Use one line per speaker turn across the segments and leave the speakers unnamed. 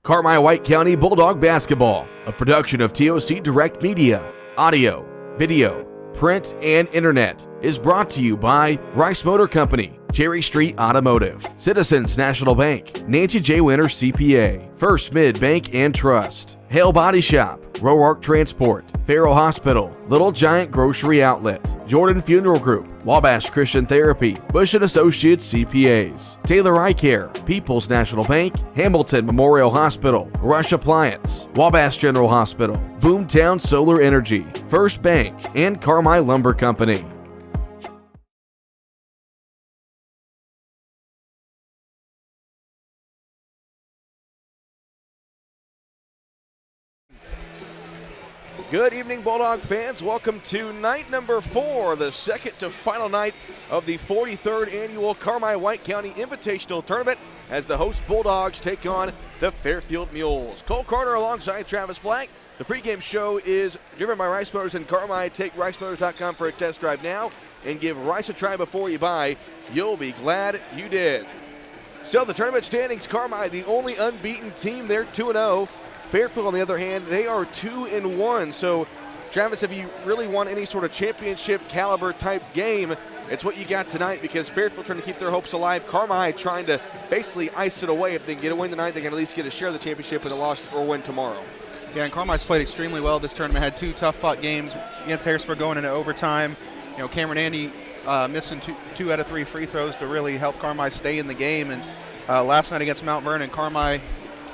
Carmi White County Bulldog Basketball, a production of TOC Direct Media, audio, video, print, and internet, is brought to you by Rice Motor Company, Cherry Street Automotive, Citizens National Bank, Nancy J. Winter CPA, First Mid Bank and Trust, Hale Body Shop, Roark Transport, Farrell Hospital, Little Giant Grocery Outlet, Jordan Funeral Group, Wabash Christian Therapy, Bush & Associates CPAs, Taylor Eye Care, People's National Bank, Hamilton Memorial Hospital, Rush Appliance, Wabash General Hospital, Boomtown Solar Energy, First Bank, and Carmi Lumber Company. Good evening, Bulldog fans. Welcome to night number 4, the second to final night of the 43rd annual Carmi White County Invitational Tournament as the host Bulldogs take on the Fairfield Mules. Cole Carter alongside Travis Black. The pregame show is driven by Rice Motors and Carmi. Take ricemotors.com for a test drive now and give Rice a try before you buy. You'll be glad you did. So the tournament standings, Carmi, the only unbeaten team. They're 2-0. Fairfield, on the other hand, they are 2-1. So, Travis, if you really want any sort of championship caliber type game, it's what you got tonight because Fairfield trying to keep their hopes alive. Carmi trying to basically ice it away. If they can get a win tonight, they can at least get a share of the championship with a loss or win tomorrow.
Yeah, and Carmi's played extremely well this tournament. Had 2 tough-fought games against Harrisburg going into overtime. You know, Cameron Andy missing two out of 3 free throws to really help Carmi stay in the game. And last night against Mount Vernon, Carmi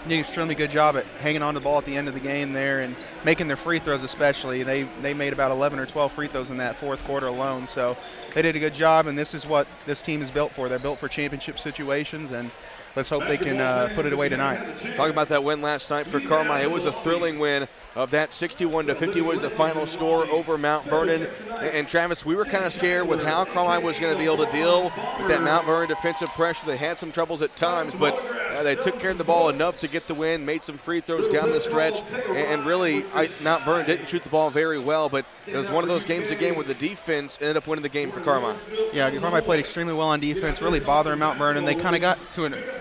did an extremely good job at hanging on to the ball at the end of the game there and making their free throws especially. They made about 11 or 12 free throws in that fourth quarter alone. So they did a good job, and this is what this team is built for. They're built for championship situations, and let's hope they can put it away tonight.
Talking about that win last night for Carmi, it was a thrilling win of that 61-50 was the final score over Mount Vernon. And Travis, we were kind of scared with how Carmi was going to be able to deal with that Mount Vernon defensive pressure. They had some troubles at times, but they took care of the ball enough to get the win, made some free throws down the stretch, and really Mount Vernon didn't shoot the ball very well, but it was one of those games again where the defense ended up winning the game for Carmi. Yeah,
Carmi played extremely well on defense, really bothering Mount Vernon. They kind of got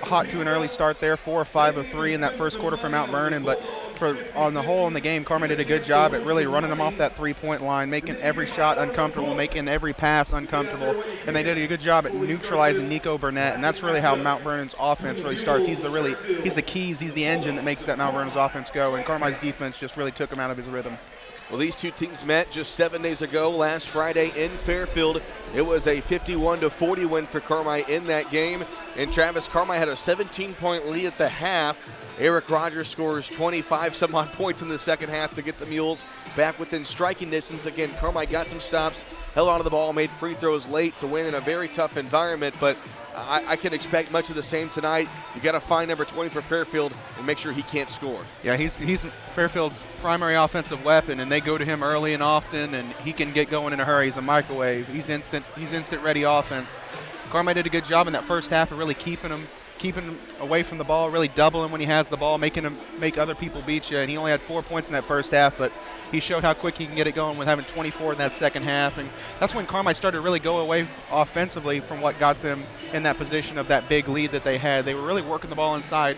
hot to an early start there, 4 or 5 of 3 in that first quarter for Mount Vernon, but on the whole in the game, Carmi did a good job at really running them off that 3-point line, making every shot uncomfortable, making every pass uncomfortable, and they did a good job at neutralizing Nico Burnett, and that's really how Mount Vernon's offense really starts. He's the keys, he's the engine that makes that Mount Vernon's offense go, and Carmi's defense just really took him out of his rhythm.
Well, these two teams met just 7 days ago, last Friday in Fairfield. It was a 51-40 win for Carmi in that game. And Travis, Carmi had a 17-point lead at the half. Eric Rogers scores 25-some-odd points in the second half to get the Mules back within striking distance. Again, Carmi got some stops, held onto the ball, made free throws late to win in a very tough environment. But I can expect much of the same tonight. You got to find number 20 for Fairfield and make sure he can't score.
Yeah, he's Fairfield's primary offensive weapon, and they go to him early and often, and he can get going in a hurry. He's a microwave. He's instant ready offense. Carmi did a good job in that first half of really keeping him away from the ball, really doubling when he has the ball, making him make other people beat you. And he only had 4 points in that first half, but he showed how quick he can get it going with having 24 in that second half. And that's when Carmi started to really go away offensively from what got them in that position of that big lead that they had. They were really working the ball inside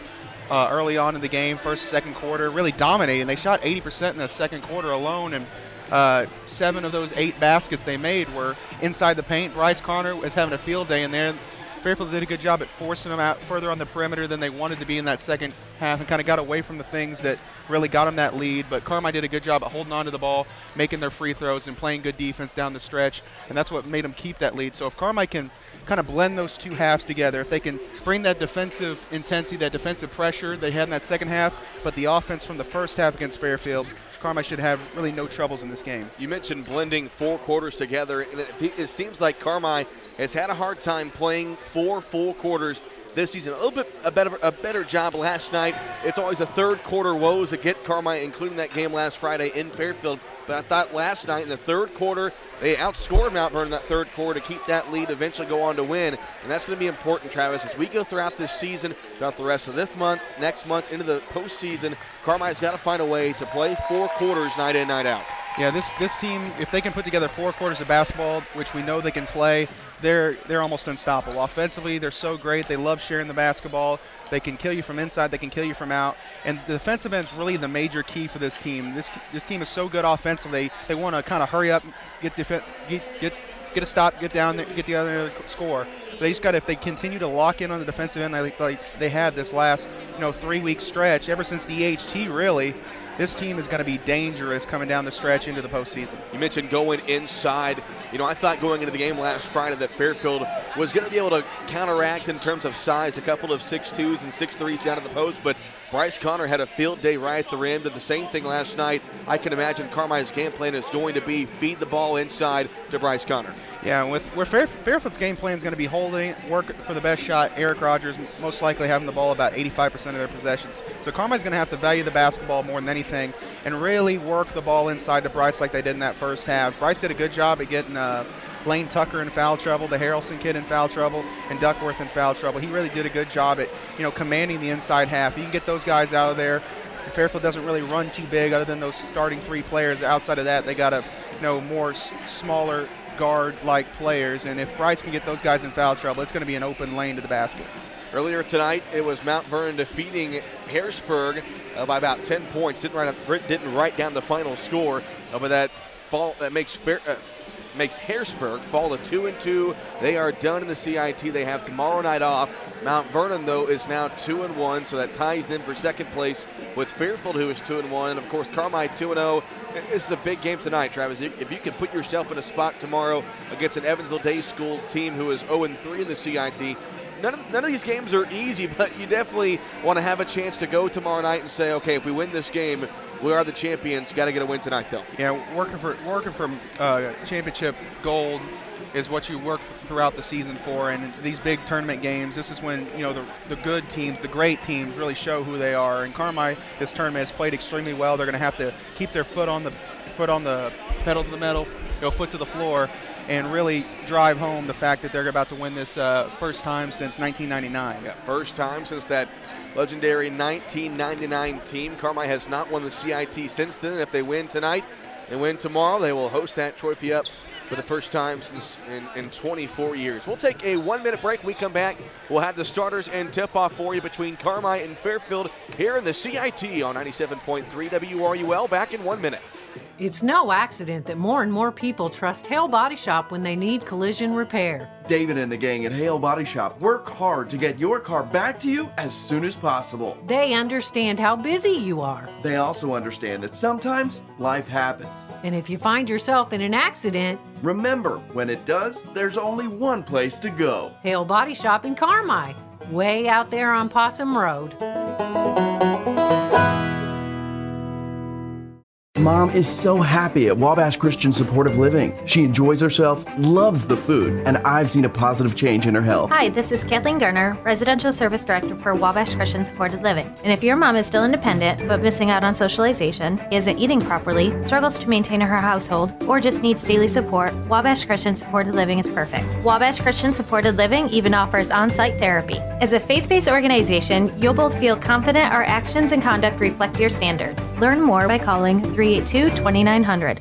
early on in the game, first, second quarter, really dominating. They shot 80% in the second quarter alone, and 7 of those 8 baskets they made were inside the paint. Bryce Connor was having a field day in there. Fairfield did a good job at forcing them out further on the perimeter than they wanted to be in that second half and kind of got away from the things that really got them that lead. But Carmi did a good job at holding on to the ball, making their free throws, and playing good defense down the stretch, and that's what made them keep that lead. So if Carmi can kind of blend those 2 halves together, if they can bring that defensive intensity, that defensive pressure they had in that second half, but the offense from the first half against Fairfield, Carmi should have really no troubles in this game.
You mentioned blending 4 quarters together, and it seems like Carmi has had a hard time playing 4 full quarters this season. A little bit a better job last night. It's always a third quarter woes that get Carmi, including that game last Friday in Fairfield. But I thought last night in the third quarter, they outscored Mount Vernon in that third quarter to keep that lead, eventually go on to win. And that's going to be important, Travis, as we go throughout this season, throughout the rest of this month, next month, into the postseason. Carmi's got to find a way to play 4 quarters night in, night out.
Yeah, this team, if they can put together 4 quarters of basketball, which we know they can play, they're almost unstoppable. Offensively, they're so great. They love sharing the basketball. They can kill you from inside. They can kill you from out. And the defensive end is really the major key for this team. This team is so good offensively. They want to kind of hurry up, get a stop, get down there, get the other score. They just got, if they continue to lock in on the defensive end like they had this last 3-week stretch, ever since the EHT really, this team is going to be dangerous coming down the stretch into the postseason.
You mentioned going inside. I thought going into the game last Friday that Fairfield was going to be able to counteract in terms of size, a couple of 6'2s and 6'3s down at the post, but Bryce Connor had a field day right at the rim, did the same thing last night. I can imagine Carmine's game plan is going to be feed the ball inside to Bryce Connor.
Yeah, where Fairfield's game plan is going to be holding, work for the best shot. Eric Rogers most likely having the ball about 85% of their possessions. So Carmine's going to have to value the basketball more than anything and really work the ball inside to Bryce like they did in that first half. Bryce did a good job at getting Lane Tucker in foul trouble, the Harrelson kid in foul trouble, and Duckworth in foul trouble. He really did a good job at commanding the inside half. You can get those guys out of there. Fairfield doesn't really run too big other than those starting 3 players. Outside of that, they got more smaller guard-like players, and if Bryce can get those guys in foul trouble, it's going to be an open lane to the basket. Earlier
tonight, it was Mount Vernon defeating Harrisburg by about 10 points. Didn't write down the final score, but that makes Harrisburg fall to 2-2. They are done in the CIT. They have tomorrow night off. Mount Vernon, though, is now 2-1, so that ties them for second place with Fairfield, who is 2-1. And, of course, Carmine 2-0. This is a big game tonight, Travis. If you can put yourself in a spot tomorrow against an Evansville Day School team who is 0-3 in the CIT, none of these games are easy, but you definitely want to have a chance to go tomorrow night and say, okay, if we win this game, we are the champions. Got to get a win tonight, though.
Yeah, working for championship gold is what you work throughout the season for, and these big tournament games, this is when the good teams, the great teams, really show who they are. And Carmi, this tournament has played extremely well. They're going to have to keep their foot on the pedal to the metal, foot to the floor, and really drive home the fact that they're about to win this first time since 1999.
Yeah, first time since that legendary 1999 team. Carmi has not won the CIT since then. And if they win tonight and win tomorrow, they will host that trophy up for the first time in 24 years. We'll take a 1-minute break. When we come back, we'll have the starters and tip-off for you between Carmi and Fairfield here in the CIT on 97.3 WRUL. Back in 1 minute.
It's no accident that more and more people trust Hale Body Shop when they need collision repair.
David and the gang at Hale Body Shop work hard to get your car back to you as soon as possible.
They understand how busy you are.
They also understand that sometimes life happens.
And if you find yourself in an accident,
remember, when it does, there's only one place to go.
Hale Body Shop in Carmi, way out there on Possum Road.
Mom is so happy at Wabash Christian Supportive Living. She enjoys herself, loves the food, and I've seen a positive change in her health.
Hi, this is Kathleen Garner, Residential Service Director for Wabash Christian Supported Living. And if your mom is still independent but missing out on socialization, isn't eating properly, struggles to maintain her household, or just needs daily support, Wabash Christian Supported Living is perfect. Wabash Christian Supported Living even offers on-site therapy. As a faith-based organization, you'll both feel confident our actions and conduct reflect your standards. Learn more by calling 382-2900.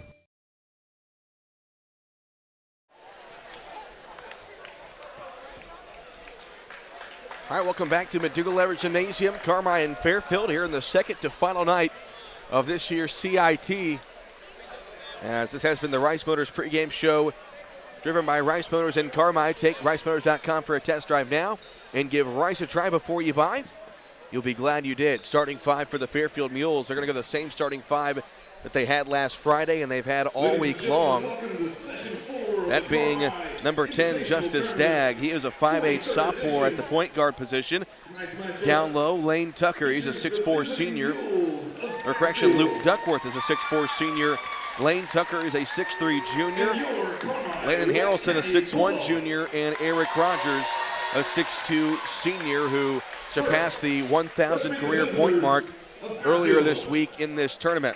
All right, welcome back to McDougall-Leverett Gymnasium. Carmi and Fairfield here in the second to final night of this year's CIT. As this has been the Rice Motors pregame show driven by Rice Motors in Carmi. Take ricemotors.com for a test drive now and give Rice a try before you buy. You'll be glad you did. Starting 5 for the Fairfield Mules. They're going to go the same starting 5 that they had last Friday and they've had all week long. That being number 10, Justice Stagg. He is a 5'8 sophomore at the point guard position. Down low, Lane Tucker. He's a 6'4 senior. Or correction, Luke Duckworth is a 6'4 senior. Lane Tucker is a 6'3 junior. Landon Harrelson, a 6'1 junior. And Eric Rogers, a 6'2 senior who surpassed the 1,000 career point mark earlier this week in this tournament.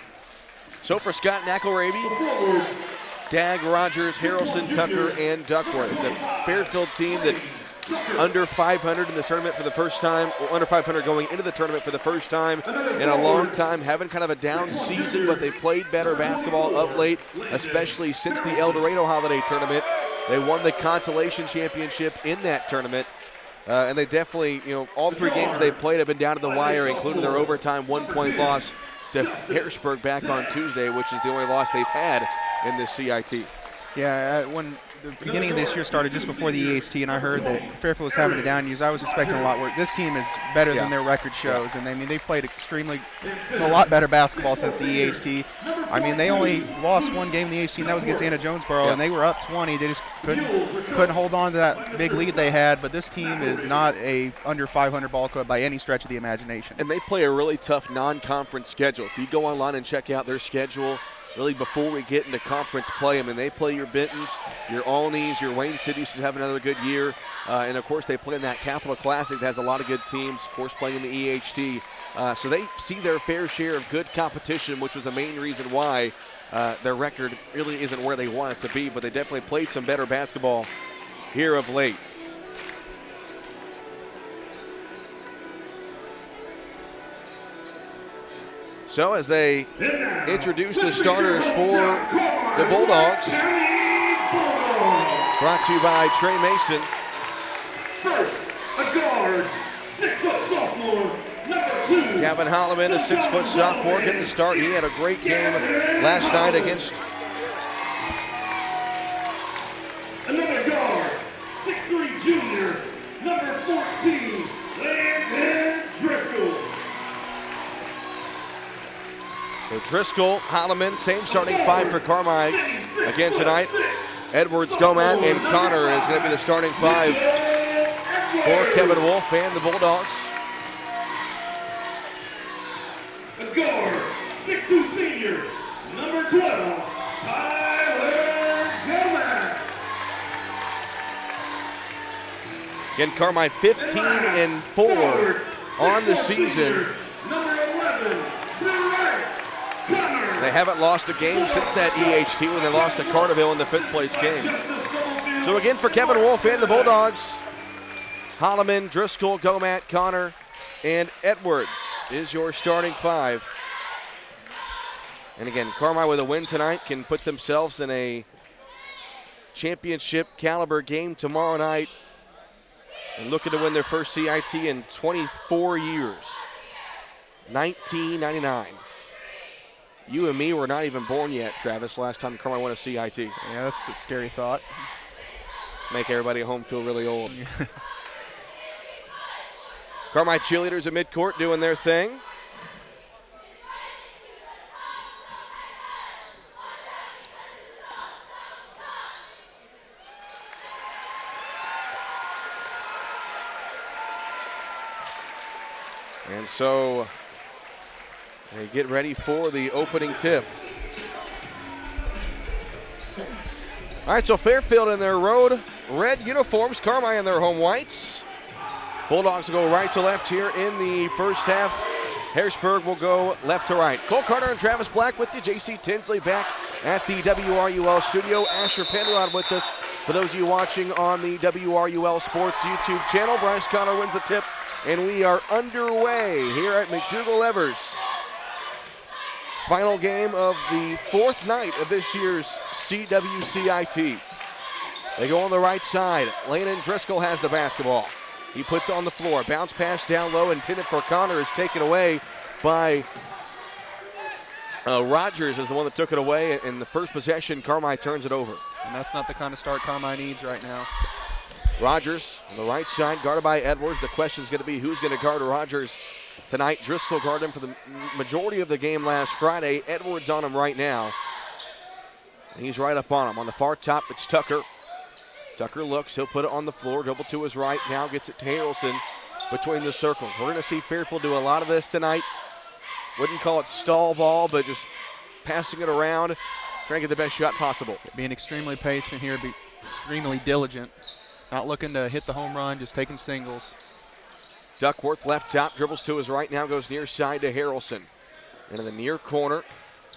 So for Scott McElravy, Dagg, Rogers, Harrelson, Tucker, and Duckworth. It's a Fairfield team that under 500 in this tournament for the first time, or under 500 going into the tournament for the first time in a long time, having kind of a down season, but they've played better basketball of late, especially since the El Dorado Holiday Tournament. They won the consolation championship in that tournament. And they definitely, all 3 games they played have been down to the wire, including their overtime 1-point loss to Harrisburg back on Tuesday, which is the only loss they've had in this CIT.
Yeah, when the beginning of this year started just before the EHT, and I heard that Fairfield was having a down years, I was expecting a lot worse. This team is better than their record shows, and they've played a lot better basketball since the EHT. I mean, they only lost 1 game in the EHT, and that was against Anna Jonesboro, and they were up 20. They just couldn't hold on to that big lead they had. But this team is not a under 500 ball club by any stretch of the imagination.
And they play a really tough non-conference schedule. If you go online and check out their schedule, really before we get into conference play, I mean, they play your Bentons, your Alneys, your Wayne Cities who have another good year. And, of course, they play in that Capital Classic that has a lot of good teams, of course, playing in the EHT. So they see their fair share of good competition, which was the main reason why their record really isn't where they want it to be. But they definitely played some better basketball here of late. So as they introduce the starters for the Bulldogs, brought to you by Trey Mason.
First, a guard, 6-foot sophomore, number 2.
Gavin Holloman, a 6-foot sophomore, getting the start. He had a great game last night against.
Another guard, 6'3" junior, number 14, Landon Driscoll.
So Driscoll, Holloman, same starting 5 for Carmi again tonight. Edwards, Gomat, and Connor is going to be the starting 5 for Kevin Wolf and the Bulldogs.
A guard, 6'2" senior, number 12, Tyler Gomat.
Again, Carmi 15-4 on the season.
Number 11, Bryce Connor.
They haven't lost a game since that EHT when they lost to Carterville in the 5th place game. So again, for Kevin Wolf and the Bulldogs, Holloman, Driscoll, Gomat, Connor, and Edwards is your starting 5. And again, Carmi with a win tonight can put themselves in a championship caliber game tomorrow night and looking to win their first CIT in 24 years. 1999. You and me were not even born yet, Travis, last time Carmi won a CIT.
Yeah, that's a scary thought.
Make everybody at home feel really old. Carmi cheerleaders at midcourt doing their thing. And so they get ready for the opening tip. All right, so Fairfield in their road red uniforms, Carmi in their home whites. Bulldogs will go right to left here in the first half. Harrisburg will go left to right. Cole Carter and Travis Black with you. JC Tinsley back at the WRUL studio. Asher Penrod with us. For those of you watching on the WRUL Sports YouTube channel, Bryce Connor wins the tip, and we are underway here at McDougal-Evers. Final game of the 4th night of this year's CWCIT. They go on the right side. Landon Driscoll has the basketball. He puts it on the floor. Bounce pass down low, intended for Connor, is taken away by Rogers is the one that took it away. In the first possession, Carmi turns it over.
And that's not the kind of start Carmi needs right now.
Rogers on the right side, guarded by Edwards. The question is going to be who's going to guard Rogers tonight. Driscoll guarded him for the majority of the game last Friday. Edwards on him right now. And he's right up on him. On the far top, it's Tucker. Tucker looks, he'll put it on the floor, dribble to his right, now gets it to Harrelson between the circles. We're going to see Fairfield do a lot of this tonight. Wouldn't call it stall ball, but just passing it around, trying to get the best shot possible.
Being extremely patient here, be extremely diligent. Not looking to hit the home run, just taking singles.
Duckworth left top, dribbles to his right, now goes near side to Harrelson. And in the near corner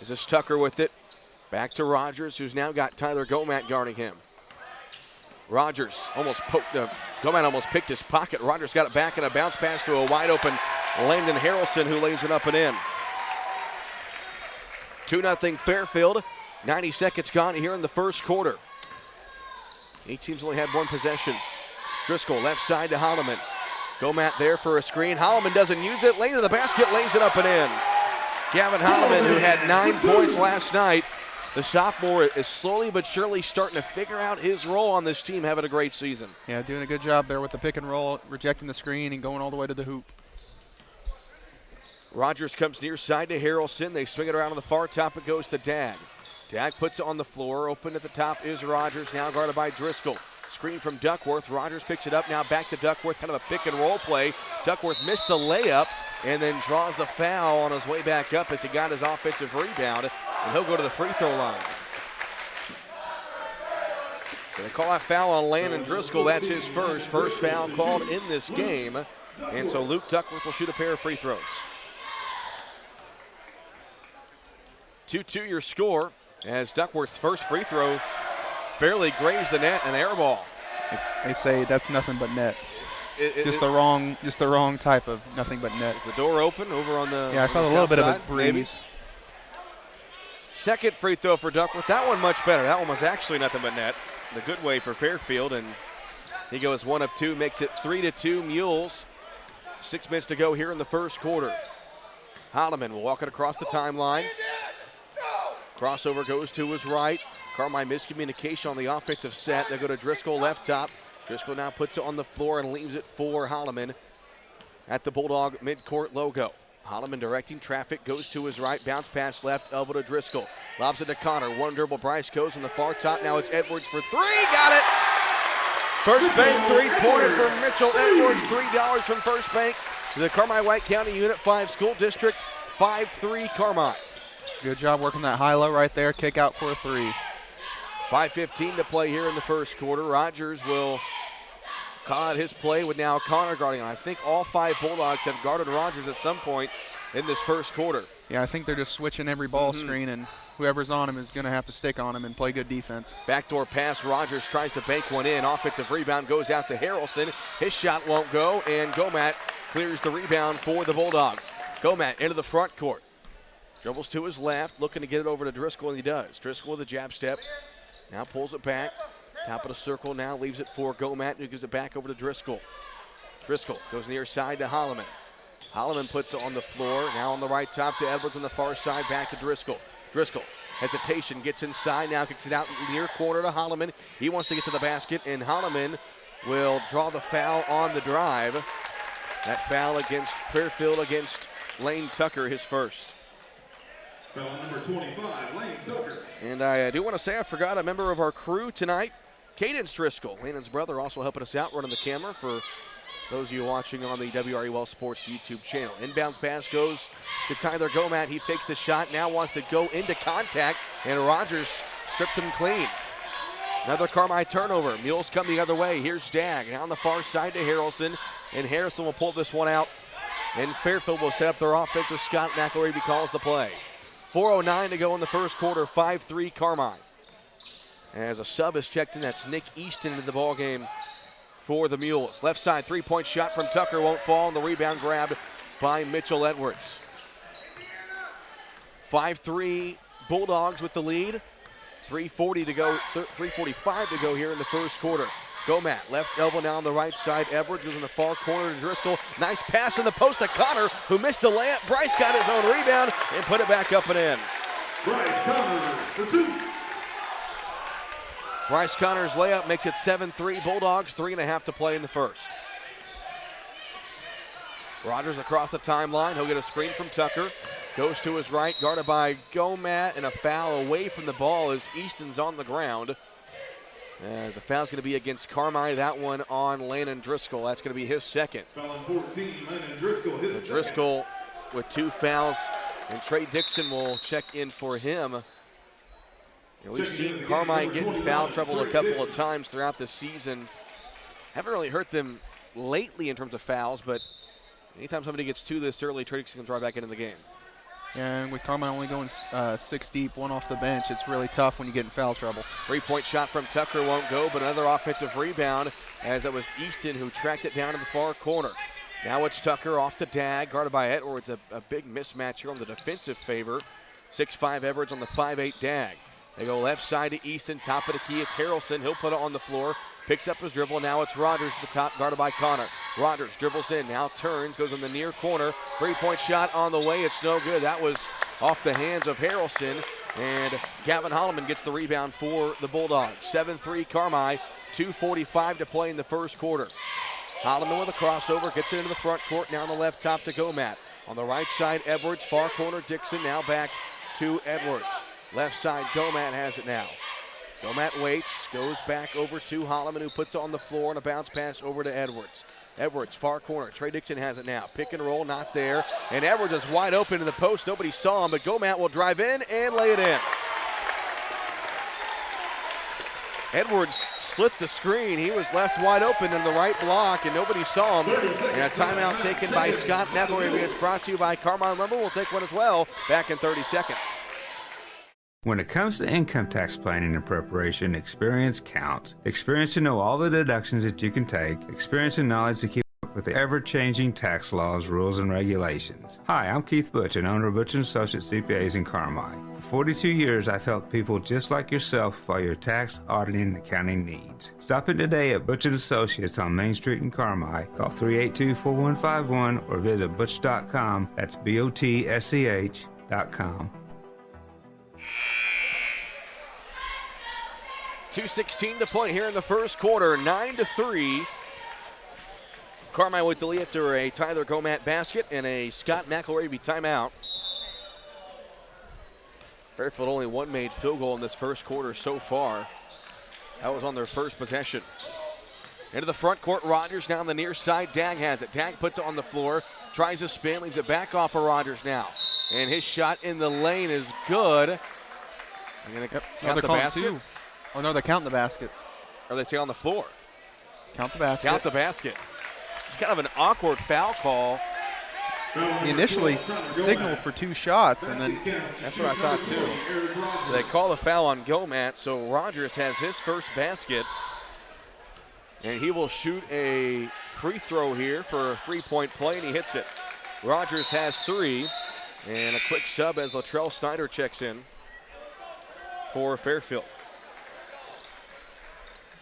is this Tucker with it. Back to Rogers, who's now got Tyler Gomat guarding him. Rogers almost poked, Gomat almost picked his pocket. Rogers got it back in a bounce pass to a wide open Landon Harrelson, who lays it up and in. 2-0 Fairfield. 90 seconds gone here in the first quarter. Each team's only had one possession. Driscoll left side to Holloman. Gomat there for a screen. Holloman doesn't use it. Lane to the basket, lays it up and in. Gavin Holloman, who had 9 points last night, the sophomore is slowly but surely starting to figure out his role on this team, having a great season.
Yeah, doing a good job there with the pick and roll, rejecting the screen and going all the way to the hoop.
Rogers comes near side to Harrelson. They swing it around on the far top. It goes to Dag. Dag puts it on the floor. Open at the top is Rogers, now guarded by Driscoll. Screen from Duckworth. Rogers picks it up, now back to Duckworth. Kind of a pick and roll play. Duckworth missed the layup and then draws the foul on his way back up as he got his offensive rebound, and he'll go to the free throw line. So they call that foul on Landon Driscoll. That's his first foul called in this game. And so Luke Duckworth will shoot a pair of free throws. 2-2 your score as Duckworth's first free throw barely grazed the net, an air ball.
They say that's nothing but net. Just the wrong type of nothing but net.
Is the door open over on the
Yeah, I felt a little bit of a breeze.
Maybe. Second free throw for Duckworth. That one much better. That one was actually nothing but net. The good way for Fairfield, and he goes 1 of 2, makes it 3-2 Mules. 6 minutes to go here in the first quarter. Holloman will walk it across the timeline. Crossover goes to his right. Carmine miscommunication on the offensive set. They go to Driscoll left top. Driscoll now puts it on the floor and leaves it for Holloman at the Bulldog midcourt logo. Holloman directing traffic, goes to his right, bounce pass left, elbow to Driscoll. Lobs it to Connor, one dribble, Bryce goes on the far top. Now it's Edwards for 3, got it! First Bank three-pointer from Mitchell Edwards, $3 from First Bank. The Carmine White County Unit 5 School District, 5-3 Carmine.
Good job working that high-low right there, kick out for a 3.
5:15 to play here in the first quarter. Rogers will call out his play with now Connor guarding him. I think all 5 Bulldogs have guarded Rogers at some point in this first quarter.
Yeah, I think they're just switching every ball screen, and whoever's on him is going to have to stick on him and play good defense.
Backdoor pass, Rogers tries to bank one in. Offensive rebound goes out to Harrelson. His shot won't go, and Gomat clears the rebound for the Bulldogs. Gomat into the front court. Dribbles to his left, looking to get it over to Driscoll, and he does. Driscoll with a jab step. Now pulls it back. Top of the circle now, leaves it for Gomat, who gives it back over to Driscoll. Driscoll goes near side to Holloman. Holloman puts it on the floor. Now on the right top to Edwards on the far side, back to Driscoll. Driscoll, hesitation, gets inside, now kicks it out near corner to Holloman. He wants to get to the basket, and Holloman will draw the foul on the drive. That foul against Fairfield against Lane Tucker, his first.
Foul number 25, Lane Tucker.
And I do want to say I forgot a member of our crew tonight, Cadence Driscoll, Landon's brother, also helping us out running the camera for those of you watching on the WREL Sports YouTube channel. Inbounds pass goes to Tyler Gomat. He fakes the shot, now wants to go into contact, and Rogers stripped him clean. Another Carmine turnover. Mules come the other way. Here's Dag on the far side to Harrelson, and Harrelson will pull this one out, and Fairfield will set up their offense as Scott McElravy calls the play. 4:09 to go in the first quarter, 5-3 Carmine. As a sub is checked in, that's Nick Easton into the ball game for the Mules. Left side, three-point shot from Tucker won't fall, and the rebound grabbed by Mitchell Edwards. 5-3 Bulldogs with the lead. 3:40 to go, 3:45 to go here in the first quarter. Gomat, left elbow now on the right side. Edwards goes in the far corner to Driscoll. Nice pass in the post to Connor, who missed the layup. Bryce got his own rebound and put it back up and in.
Bryce Connor for 2.
Bryce Connor's layup makes it 7-3 Bulldogs, 3.5 to play in the first. Rogers across the timeline. He'll get a screen from Tucker. Goes to his right, guarded by Gomat, and a foul away from the ball as Easton's on the ground. As the foul's going to be against Carmine, that one on Landon Driscoll. That's going to be his second.
Foul on 14, Landon Driscoll, his second.
Driscoll with 2 fouls, and Trey Dixon will check in for him. You know, we've seen Carmine get in foul trouble a couple of times throughout the season. Haven't really hurt them lately in terms of fouls, but anytime somebody gets 2 this early, Trey Dixon comes right back into the game.
And with Carmine only going 6 deep, 1 off the bench, it's really tough when you get in foul trouble.
3-point shot from Tucker won't go, but another offensive rebound as it was Easton who tracked it down in the far corner. Now it's Tucker off the Dag, guarded by Edwards. A big mismatch here on the defensive favor. 6'5 Edwards on the 5'8 Dag. They go left side to Easton, top of the key. It's Harrelson. He'll put it on the floor. Picks up his dribble. Now it's Rogers to the top, guarded by Connor. Rogers dribbles in, now turns, goes in the near corner. 3-point shot on the way. It's no good. That was off the hands of Harrelson. And Gavin Holloman gets the rebound for the Bulldogs. 7-3 Carmi. 2:45 to play in the first quarter. Holloman with a crossover, gets it into the front court. Now on the left top to Gomat. On the right side, Edwards. Far corner, Dixon. Now back to Edwards. Left side, Gomat has it now. Gomat waits, goes back over to Holloman, who puts it on the floor, and a bounce pass over to Edwards. Edwards, far corner. Trey Dixon has it now. Pick and roll, not there. And Edwards is wide open in the post. Nobody saw him, but Gomat will drive in and lay it in. Edwards slit the screen. He was left wide open in the right block, and nobody saw him. And a timeout taken by Scott McElravy. It's brought to you by Carmine Lumber. We'll take one as well. Back in 30 seconds.
When it comes to income tax planning and preparation, experience counts. Experience to know all the deductions that you can take. Experience and knowledge to keep up with the ever-changing tax laws, rules, and regulations. Hi, I'm Keith Butch, and owner of Butch & Associates CPAs in Carmi. For 42 years, I've helped people just like yourself for your tax, auditing, and accounting needs. Stop in today at Butch & Associates on Main Street in Carmi. Call 382-4151 or visit butch.com. That's BOTSCH.com.
2:16 to play here in the first quarter, 9-3. Carmine with the lead after a Tyler Gomat basket and a Scott McElravy timeout. Fairfield only one made field goal in this first quarter so far. That was on their first possession. Into the front court, Rogers now on the near side. Dag has it. Dag puts it on the floor, tries to spin, leaves it back off of Rogers now. And his shot in the lane is good. I'm going to count the basket.
Two. Oh, no, they're counting the basket.
Or they say on the floor.
Count the basket.
Count the basket. It's kind of an awkward foul call.
He initially signaled for 2 shots, and then
that's what I thought too. They call the foul on Gomat, so Rogers has his first basket, and he will shoot a free throw here for a 3-point play, and he hits it. Rogers has 3, and a quick sub as Latrell Snyder checks in for Fairfield.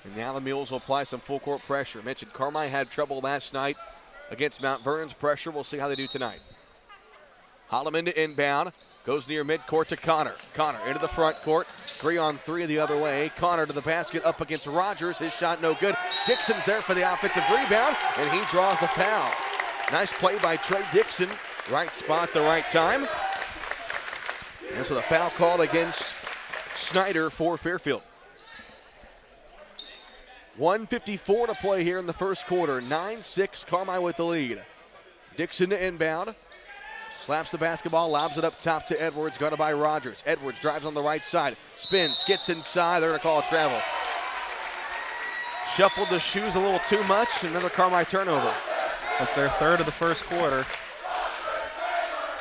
And now the Mules will apply some full court pressure. I mentioned Carmine had trouble last night against Mount Vernon's pressure. We'll see how they do tonight. Holloman to inbound. Goes near midcourt to Connor. Connor into the front court. 3-on-3 the other way. Connor to the basket up against Rogers. His shot no good. Dixon's there for the offensive rebound, and he draws the foul. Nice play by Trey Dixon. Right spot, the right time. And so the foul called against Snyder for Fairfield. 1:54 to play here in the first quarter. 9-6, Carmine with the lead. Dixon to inbound. Slaps the basketball, lobs it up top to Edwards, guarded by Rogers. Edwards drives on the right side, spins, gets inside. They're going to call a travel. Shuffled the shoes a little too much. Another Carmine turnover.
That's their third of the first quarter.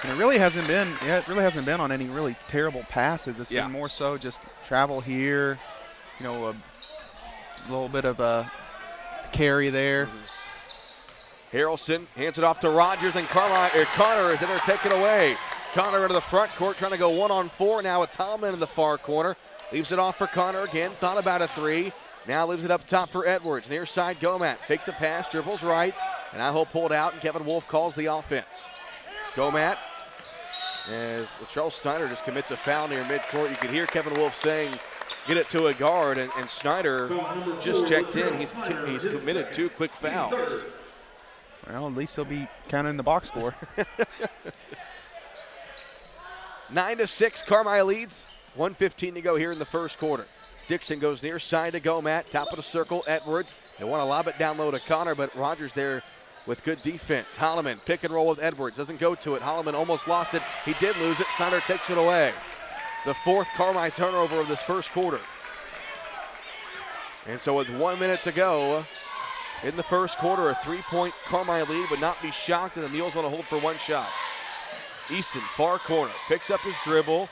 And it really hasn't been on any really terrible passes. It's been more so just travel here, you know, a little bit of a carry there.
Harrelson hands it off to Rogers, and Connor is in there taking away. Connor into the front court trying to go 1-on-4. Now it's Holloman in the far corner. Leaves it off for Connor again. Thought about a 3. Now leaves it up top for Edwards. Near side Gomat fakes a pass, dribbles right, and Idaho pulled out, and Kevin Wolf calls the offense. Gomat, as Latrell Snyder just commits a foul near midcourt. You could hear Kevin Wolf saying, get it to a guard, and Snyder just checked in. He's committed 2 quick fouls.
Well, at least he'll be counted in the box score.
9-6, Carmine leads. 1:15 to go here in the first quarter. Dixon goes near side to Gomat, top of the circle, Edwards. They want to lob it down low to Connor, but Rogers there with good defense. Holloman, pick and roll with Edwards, doesn't go to it. Holloman almost lost it. He did lose it. Snyder takes it away. The 4th Carmine turnover of this first quarter. And so with 1 minute to go in the first quarter, a 3-point Carmine lead would not be shocked, and the Mules want to hold for 1 shot. Easton, far corner, picks up his dribble.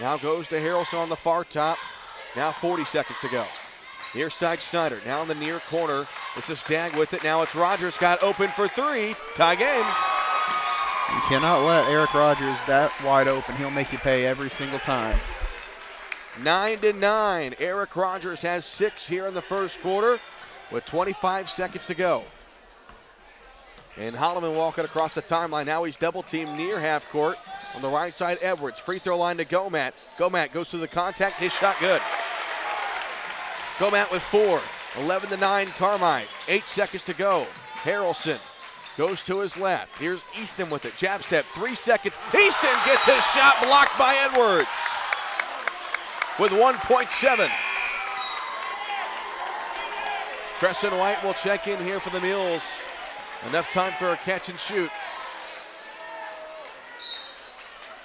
Now goes to Harrelson on the far top. Now 40 seconds to go. Near side Snyder, now in the near corner. This is Dag with it. Now it's Rogers, got open for 3. Tie game.
You cannot let Eric Rogers that wide open. He'll make you pay every single time.
9-9. Eric Rogers has 6 here in the first quarter with 25 seconds to go. And Holloman walking across the timeline. Now he's double teamed near half court. On the right side, Edwards. Free throw line to Gomat. Gomat goes through the contact. His shot good. Gomat with 4. 11-9 Carmine. 8 seconds to go. Harrelson goes to his left. Here's Easton with it. Jab step. 3 seconds. Easton gets his shot blocked by Edwards with 1.7. Preston White will check in here for the Mules. Enough time for a catch and shoot.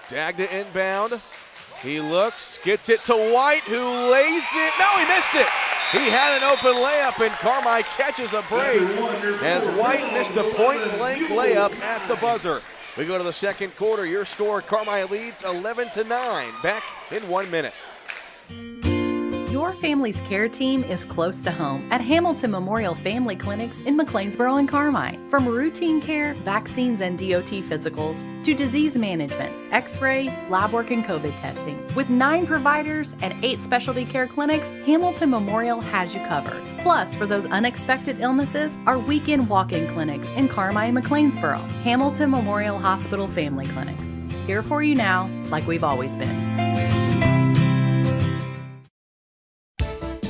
Dag to inbound. He looks, gets it to White, who lays it. No, he missed it. He had an open layup, and Carmi catches a break as White missed a point-blank layup at the buzzer. We go to the second quarter. Your score, Carmi leads 11-9. Back in 1 minute.
Your family's care team is close to home at Hamilton Memorial Family Clinics in McLeansboro and Carmine. From routine care, vaccines and DOT physicals, to disease management, x-ray, lab work, and COVID testing. With 9 providers and 8 specialty care clinics, Hamilton Memorial has you covered. Plus, for those unexpected illnesses, our weekend walk-in clinics in Carmine and McLeansboro. Hamilton Memorial Hospital Family Clinics. Here for you now, like we've always been.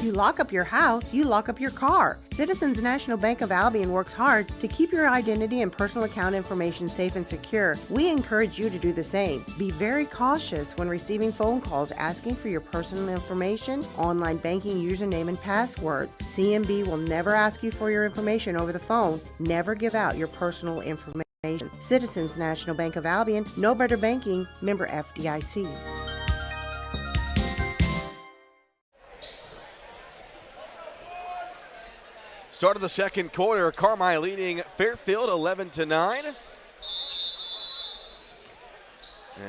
You lock up your house, you lock up your car. Citizens National Bank of Albion works hard to keep your identity and personal account information safe and secure. We encourage you to do the same. Be very cautious when receiving phone calls asking for your personal information, online banking username and passwords. CNB will never ask you for your information over the phone. Never give out your personal information. Citizens National Bank of Albion, no better banking, member FDIC.
Start of the second quarter, Carmi leading Fairfield 11-9.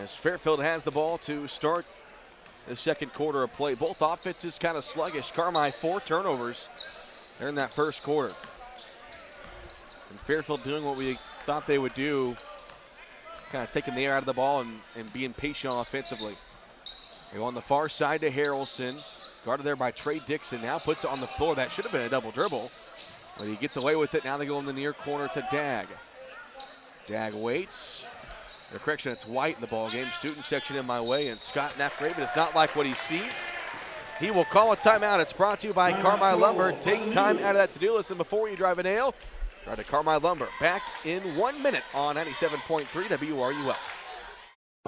As Fairfield has the ball to start the second quarter of play. Both offenses kind of sluggish. Carmi 4 turnovers there in that first quarter. And Fairfield doing what we thought they would do, kind of taking the air out of the ball and being patient offensively. They go on the far side to Harrelson. Guarded there by Trey Dixon. Now puts it on the floor. That should have been a double dribble. But he gets away with it. Now they go in the near corner to Dag. Dag waits. Or correction, it's White in the ball game. Student section in my way, and Scott not great, but it's not like what he sees. He will call a timeout. It's brought to you by Carmi Lumber. Take time out of that to-do list, and before you drive a nail, drive to Carmi Lumber. Back in 1 minute on 97.3 WRUL.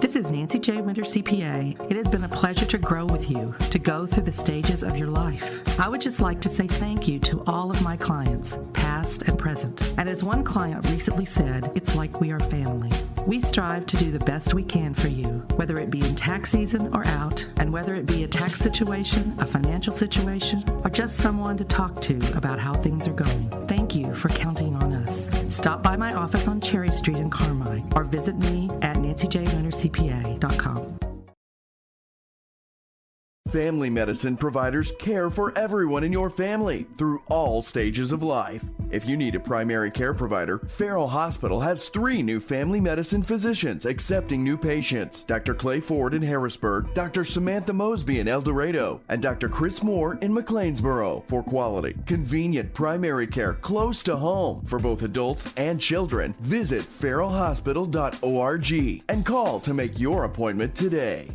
This is Nancy J. Winter, CPA. It has been a pleasure to grow with you, to go through the stages of your life. I would just like to say thank you to all of my clients, past and present. And as one client recently said, it's like we are family. We strive to do the best we can for you, whether it be in tax season or out, and whether it be a tax situation, a financial situation, or just someone to talk to about how things are going. Thank you for counting on us. Stop by my office on Cherry Street in Carmine, or visit me at nancyjwintercpa.com.
Family medicine providers care for everyone in your family through all stages of life. If you need a primary care provider, Farrell Hospital has 3 new family medicine physicians accepting new patients. Dr. Clay Ford in Harrisburg, Dr. Samantha Mosby in El Dorado, and Dr. Chris Moore in McLeansboro for quality, convenient primary care close to home for both adults and children. Visit farrellhospital.org and call to make your appointment today.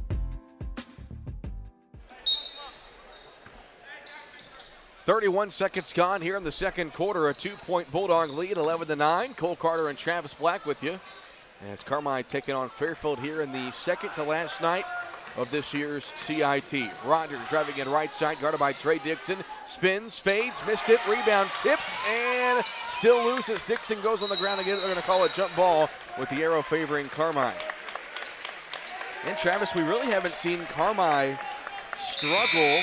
31 seconds gone here in the second quarter. A 2-point Bulldog lead, 11-9. Cole Carter and Travis Black with you. As Carmine taking on Fairfield here in the second to last night of this year's CIT. Rogers driving in right side, guarded by Trey Dixon. Spins, fades, missed it, rebound tipped, and still loose as Dixon goes on the ground again. They're going to call a jump ball with the arrow favoring Carmine. And Travis, we really haven't seen Carmine struggle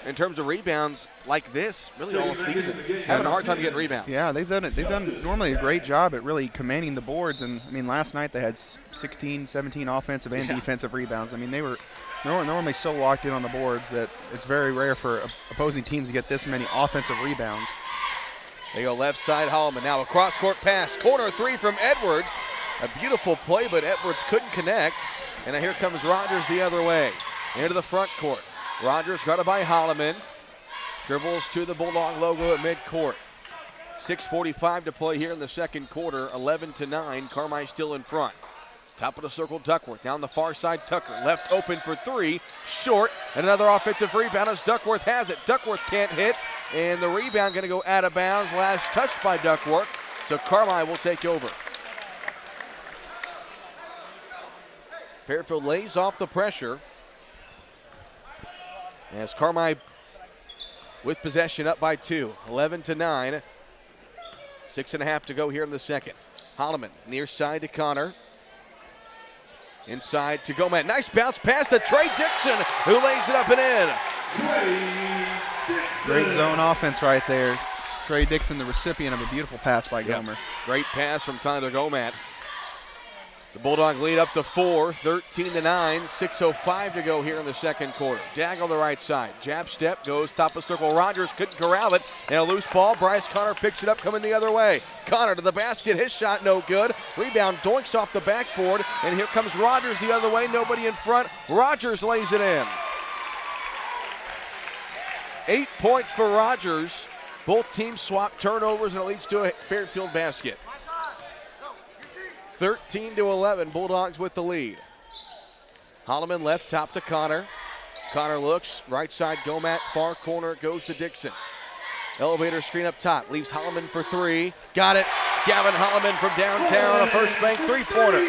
in terms of rebounds like this really all season. Having a hard time getting rebounds.
Yeah, they've done normally a great job at really commanding the boards. And I mean, last night they had 16, 17 offensive and defensive rebounds. I mean, they were normally so locked in on the boards that it's very rare for opposing teams to get this many offensive rebounds.
They go left side, Holloman. Now a cross-court pass. Corner 3 from Edwards. A beautiful play, but Edwards couldn't connect. And now here comes Rogers the other way. Into the front court. Rogers guarded by Holloman. Dribbles to the Bulldog logo at midcourt. 6:45 to play here in the second quarter. 11-9. Carmi still in front. Top of the circle, Duckworth. Down the far side, Tucker. Left open for three. Short. And another offensive rebound as Duckworth has it. Duckworth can't hit. And the rebound going to go out of bounds. Last touched by Duckworth. So Carmi will take over. Fairfield lays off the pressure. As Carmi with possession up by 2. 11-9. 6.5 to go here in the second. Holloman near side to Connor. Inside to Gomez. Nice bounce pass to Trey Dixon, who lays it up and in.
Great zone offense right there. Trey Dixon, the recipient of a beautiful pass by Gomer.
Great pass from Tyler Gomez. The Bulldog lead up to 4, 13-9, 6:05 to go here in the second quarter. Dag on the right side. Jab step goes top of circle. Rogers couldn't corral it. And a loose ball. Bryce Connor picks it up coming the other way. Connor to the basket. His shot no good. Rebound doinks off the backboard. And here comes Rogers the other way. Nobody in front. Rogers lays it in. 8 points for Rogers. Both teams swap turnovers and it leads to a Fairfield basket. 13-11, Bulldogs with the lead. Holloman left top to Connor. Connor looks, right side, Gomat, far corner, goes to Dixon. Elevator screen up top, leaves Holloman for three. Got it, Gavin Holloman from downtown, a first bank three-pointer.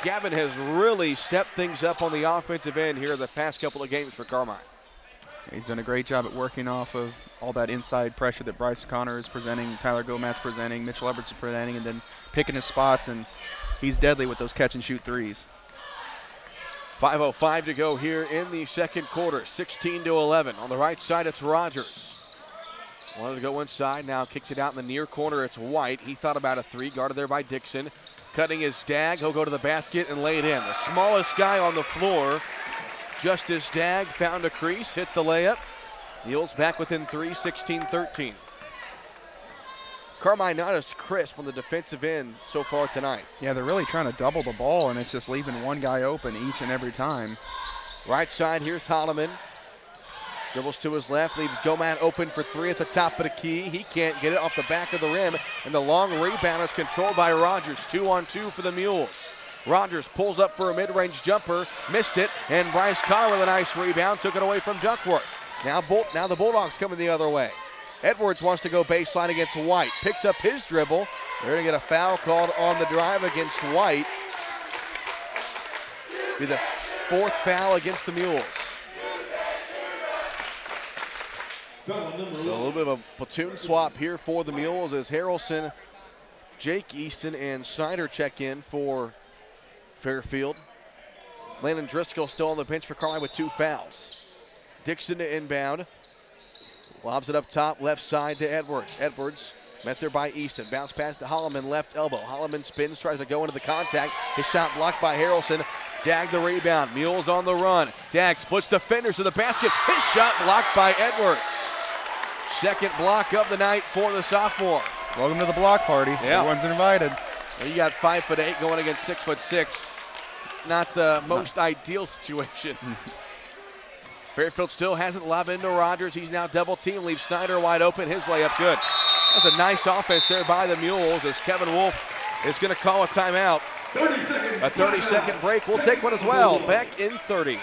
Gavin has really stepped things up on the offensive end here the past couple of games for Carmi.
He's done a great job at working off of all that inside pressure that Bryce Connor is presenting, Tyler Gomat's presenting, Mitchell Edwards is presenting, and then picking his spots, and he's deadly with those catch-and-shoot threes.
5:05 to go here in the second quarter, 16-11. On the right side, it's Rogers. Wanted to go inside, now kicks it out in the near corner. It's White. He thought about a three, guarded there by Dixon. Cutting his Dag, he'll go to the basket and lay it in. The smallest guy on the floor. Justice Dag found a crease, hit the layup. Mules back within 3, 16-13. Carmi not as crisp on the defensive end so far tonight.
Yeah, they're really trying to double the ball, and it's just leaving one guy open each and every time.
Right side, here's Holloman. Dribbles to his left, leaves Gomat open for three at the top of the key. He can't get it off the back of the rim, and the long rebound is controlled by Rogers. 2-on-2 for the Mules. Rogers pulls up for a mid-range jumper, missed it, and Bryce Connor with a nice rebound, took it away from Duckworth. Now the Bulldogs coming the other way. Edwards wants to go baseline against White, picks up his dribble. They're going to get a foul called on the drive against White. Be the fourth foul against the Mules. So a little bit of a platoon swap here for the Mules as Harrelson, Jake Easton, and Snyder check in for Fairfield. Landon Driscoll still on the bench for Carmi with 2 fouls. Dixon to inbound. Lobs it up top, left side to Edwards. Edwards met there by Easton. Bounce pass to Holloman, left elbow. Holloman spins, tries to go into the contact. His shot blocked by Harrelson. Dag the rebound. Mules on the run. Dag splits defenders to the basket. His shot blocked by Edwards. Second block of the night for the sophomore.
Welcome to the block party.
Yeah.
Everyone's invited.
You got 5'8" going against 6'6". Not the most ideal situation. Fairfield still hasn't lobbed into Rogers. He's now double team, leaves Snyder wide open. His layup good. That's a nice offense there by the Mules as Kevin Wolf is going to call a timeout.
30 seconds.
A 30-second break. We'll take one as well. Back in 30.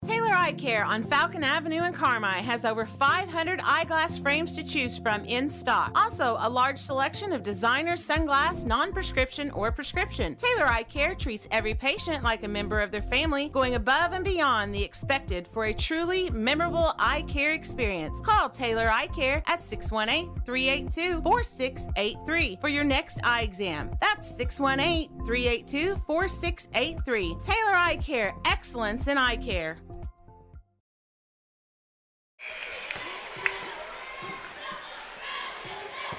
Taylor Eye Care on Falcon Avenue in Carmi has over 500 eyeglass frames to choose from in stock. Also, a large selection of designer sunglass, non-prescription or prescription. Taylor Eye Care treats every patient like a member of their family, going above and beyond the expected for a truly memorable eye care experience. Call Taylor Eye Care at 618-382-4683 for your next eye exam. That's 618-382-4683. Taylor Eye Care, excellence in eye care.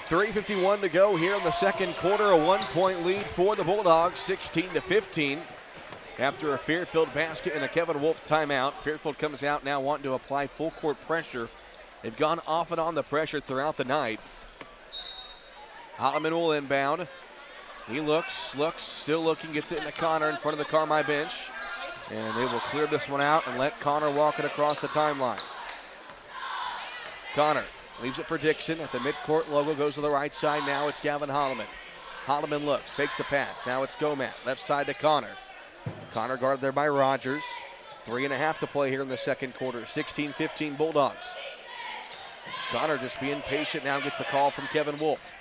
3:51 to go here in the second quarter. A 1-point lead for the Bulldogs, 16-15. After a Fairfield basket and a Kevin Wolf timeout, Fairfield comes out now wanting to apply full court pressure. They've gone off and on the pressure throughout the night. Holloman will inbound. He looks, still looking, gets it into Connor in front of the Carmi bench. And they will clear this one out and let Connor walk it across the timeline. Connor leaves it for Dixon at the midcourt logo, goes to the right side. Now it's Gavin Holloman. Holloman looks, fakes the pass. Now it's Gomat, left side to Connor. Connor guarded there by Rogers. 3.5 to play here in the second quarter. 16-15 Bulldogs. Connor just being patient now, gets the call from Kevin Wolf.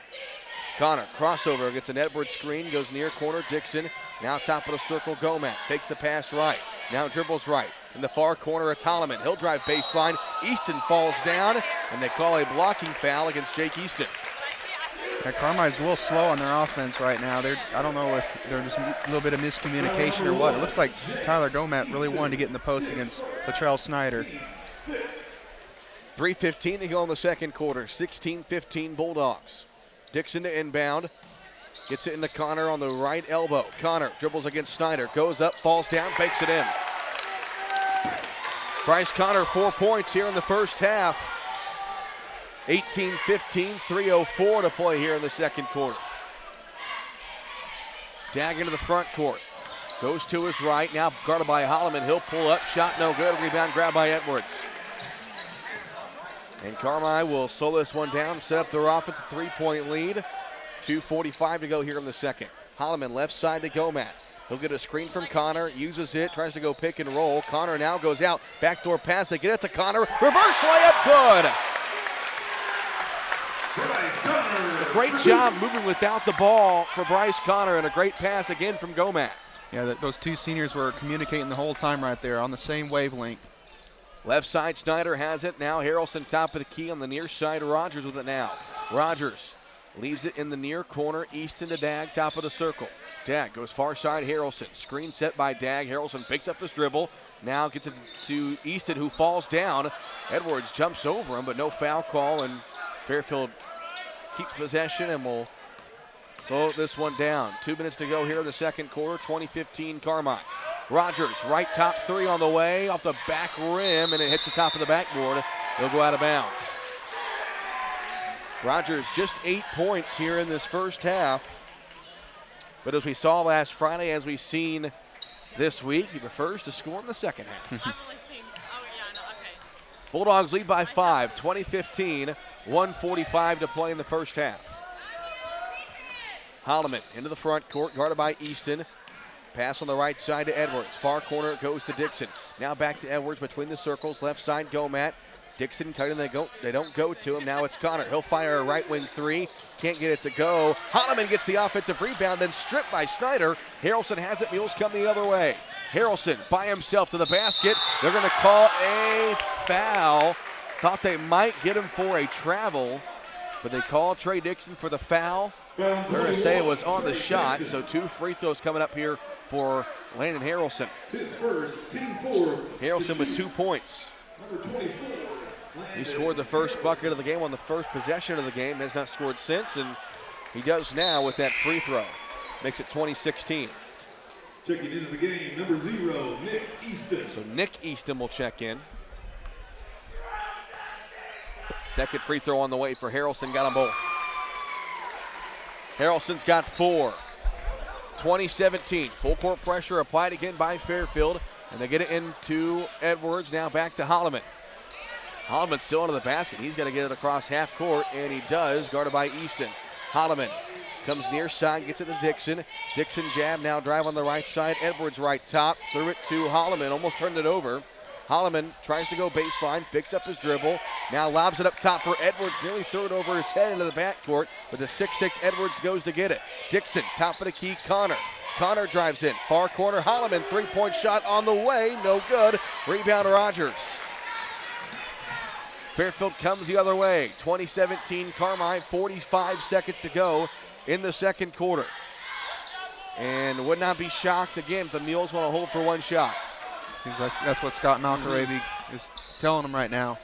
Connor, crossover, gets an Edwards screen, goes near corner, Dixon. Now top of the circle, Gomat, takes the pass right. Now dribbles right. In the far corner, it's Holloman. He'll drive baseline. Easton falls down, and they call a blocking foul against Jake Easton.
Yeah, Carmine's a little slow on their offense right now. I don't know if they're just a little bit of miscommunication or what. It looks like Tyler Gomat really wanted to get in the post against Latrell Snyder.
3:15 to go in the second quarter. 16-15 Bulldogs. Dixon to inbound. Gets it into Connor on the right elbow. Connor dribbles against Snyder. Goes up, falls down, banks it in. Bryce Connor, 4 points here in the first half. 18-15, 3:04 to play here in the second quarter. Dag into the front court. Goes to his right, now guarded by Holloman. He'll pull up, shot no good. Rebound grabbed by Edwards. And Carmi will slow this one down, set up their offensive three-point lead. 2:45 to go here in the second. Holloman left side to Gomat. He'll get a screen from Connor, uses it, tries to go pick and roll. Connor now goes out, backdoor pass, they get it to Connor. Reverse layup, good! A great job moving without the ball for Bryce Connor, and a great pass again from Gomat.
Yeah, those two seniors were communicating the whole time right there on the same wavelength.
Left side, Snyder has it. Now Harrelson top of the key on the near side. Rogers with it now. Rogers leaves it in the near corner. Easton to Dag, top of the circle. Dag goes far side, Harrelson. Screen set by Dag. Harrelson picks up his dribble. Now gets it to Easton, who falls down. Edwards jumps over him, but no foul call, and Fairfield keeps possession and will slow this one down. 2 minutes to go here in the second quarter. 20-15 Carmine. Rogers, right top three on the way, off the back rim, and it hits the top of the backboard. They'll go out of bounds. Rogers just 8 points here in this first half. But as we saw last Friday, as we've seen this week, he prefers to score in the second half. Bulldogs lead by 5, 20-15, 1:45 to play in the first half. Holloman into the front court, guarded by Easton. Pass on the right side to Edwards. Far corner, it goes to Dixon. Now back to Edwards between the circles. Left side, Gomat. Dixon cutting, they don't go to him. Now it's Connor. He'll fire a right wing three. Can't get it to go. Holloman gets the offensive rebound, then stripped by Snyder. Harrelson has it. Mules come the other way. Harrelson by himself to the basket. They're going to call a foul. Thought they might get him for a travel, but they call Trey Dixon for the foul. They're going to say it was on the shot, so 2 free throws coming up here for Landon Harrelson.
His first, team 4.
Harrelson with 2 points.
Number 24.
He scored the first bucket of the game on the first possession of the game. Has not scored since, and he does now with that free throw. Makes it 20-16.
Checking into the game, number 0, Nick Easton.
So Nick Easton will check in. Second free throw on the way for Harrelson. Got them both. Harrelson's got 4. 20-17. Full court pressure applied again by Fairfield. And they get it into Edwards. Now back to Holloman. Holloman still under the basket. He's got to get it across half court, and he does, guarded by Easton. Holloman comes near side, gets it to Dixon. Dixon jab, now drive on the right side. Edwards right top, threw it to Holloman, almost turned it over. Holloman tries to go baseline, picks up his dribble. Now lobs it up top for Edwards, nearly threw it over his head into the backcourt, but the 6'6" Edwards goes to get it. Dixon, top of the key, Connor. Connor drives in, far corner, Holloman, three-point shot on the way, no good. Rebound Rogers. Fairfield comes the other way. 20-17 Carmine, 45 seconds to go in the second quarter. And would not be shocked again if the Mules want to hold for one shot.
That's what Scott Malcarabi is telling them right now.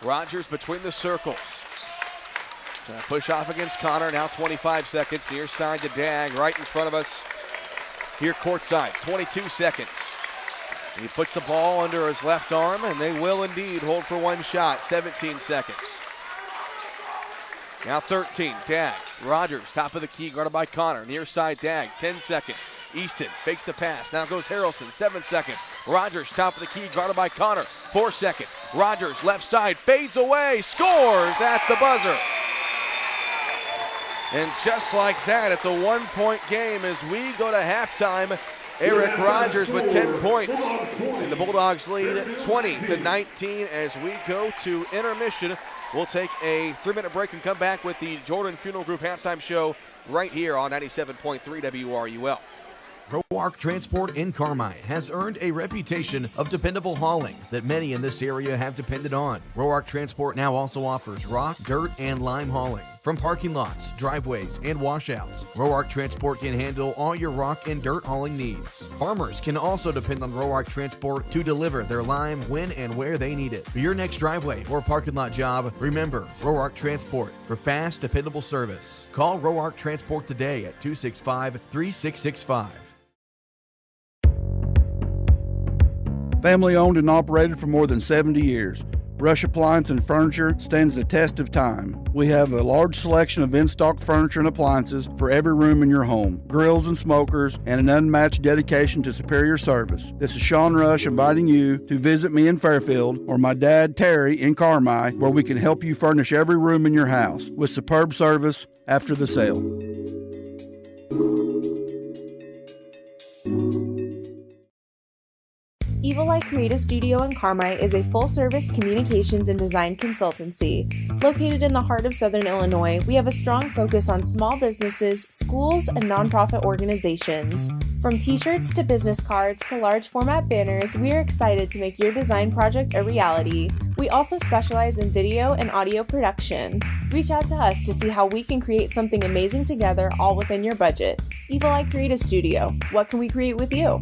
Rogers between the circles. Trying to push off against Connor, now 25 seconds. Near side to Dag, right in front of us here courtside. 22 seconds. He puts the ball under his left arm, and they will indeed hold for one shot. 17 seconds. Now 13, Dag. Rogers, top of the key, guarded by Connor. Near side, Dag, 10 seconds. Easton fakes the pass. Now goes Harrelson, 7 seconds. Rogers, top of the key, guarded by Connor, 4 seconds. Rogers, left side, fades away, scores at the buzzer. And just like that, it's a 1-point game as we go to halftime. Eric Rogers with 10 points. And the Bulldogs lead 20-19 as we go to intermission. We'll take a 3-minute break and come back with the Jordan Funeral Group halftime show right here on 97.3 WRUL.
Roark Transport in Carmi has earned a reputation of dependable hauling that many in this area have depended on. Roark Transport now also offers rock, dirt, and lime hauling from parking lots, driveways, and washouts. Roark Transport can handle all your rock and dirt hauling needs. Farmers can also depend on Roark Transport to deliver their lime when and where they need it. For your next driveway or parking lot job, remember Roark Transport for fast, dependable service. Call Roark Transport today at 265-3665.
Family owned and operated for more than 70 years. Rush Appliance and Furniture stands the test of time. We have a large selection of in-stock furniture and appliances for every room in your home, grills and smokers, and an unmatched dedication to superior service. This is Sean Rush inviting you to visit me in Fairfield or my dad Terry in Carmi, where we can help you furnish every room in your house with superb service after the sale.
Evil Eye Creative Studio in Carmi is a full-service communications and design consultancy. Located in the heart of Southern Illinois, we have a strong focus on small businesses, schools, and nonprofit organizations. From t-shirts to business cards to large format banners, we are excited to make your design project a reality. We also specialize in video and audio production. Reach out to us to see how we can create something amazing together, all within your budget. Evil Eye Creative Studio. What can we create with you?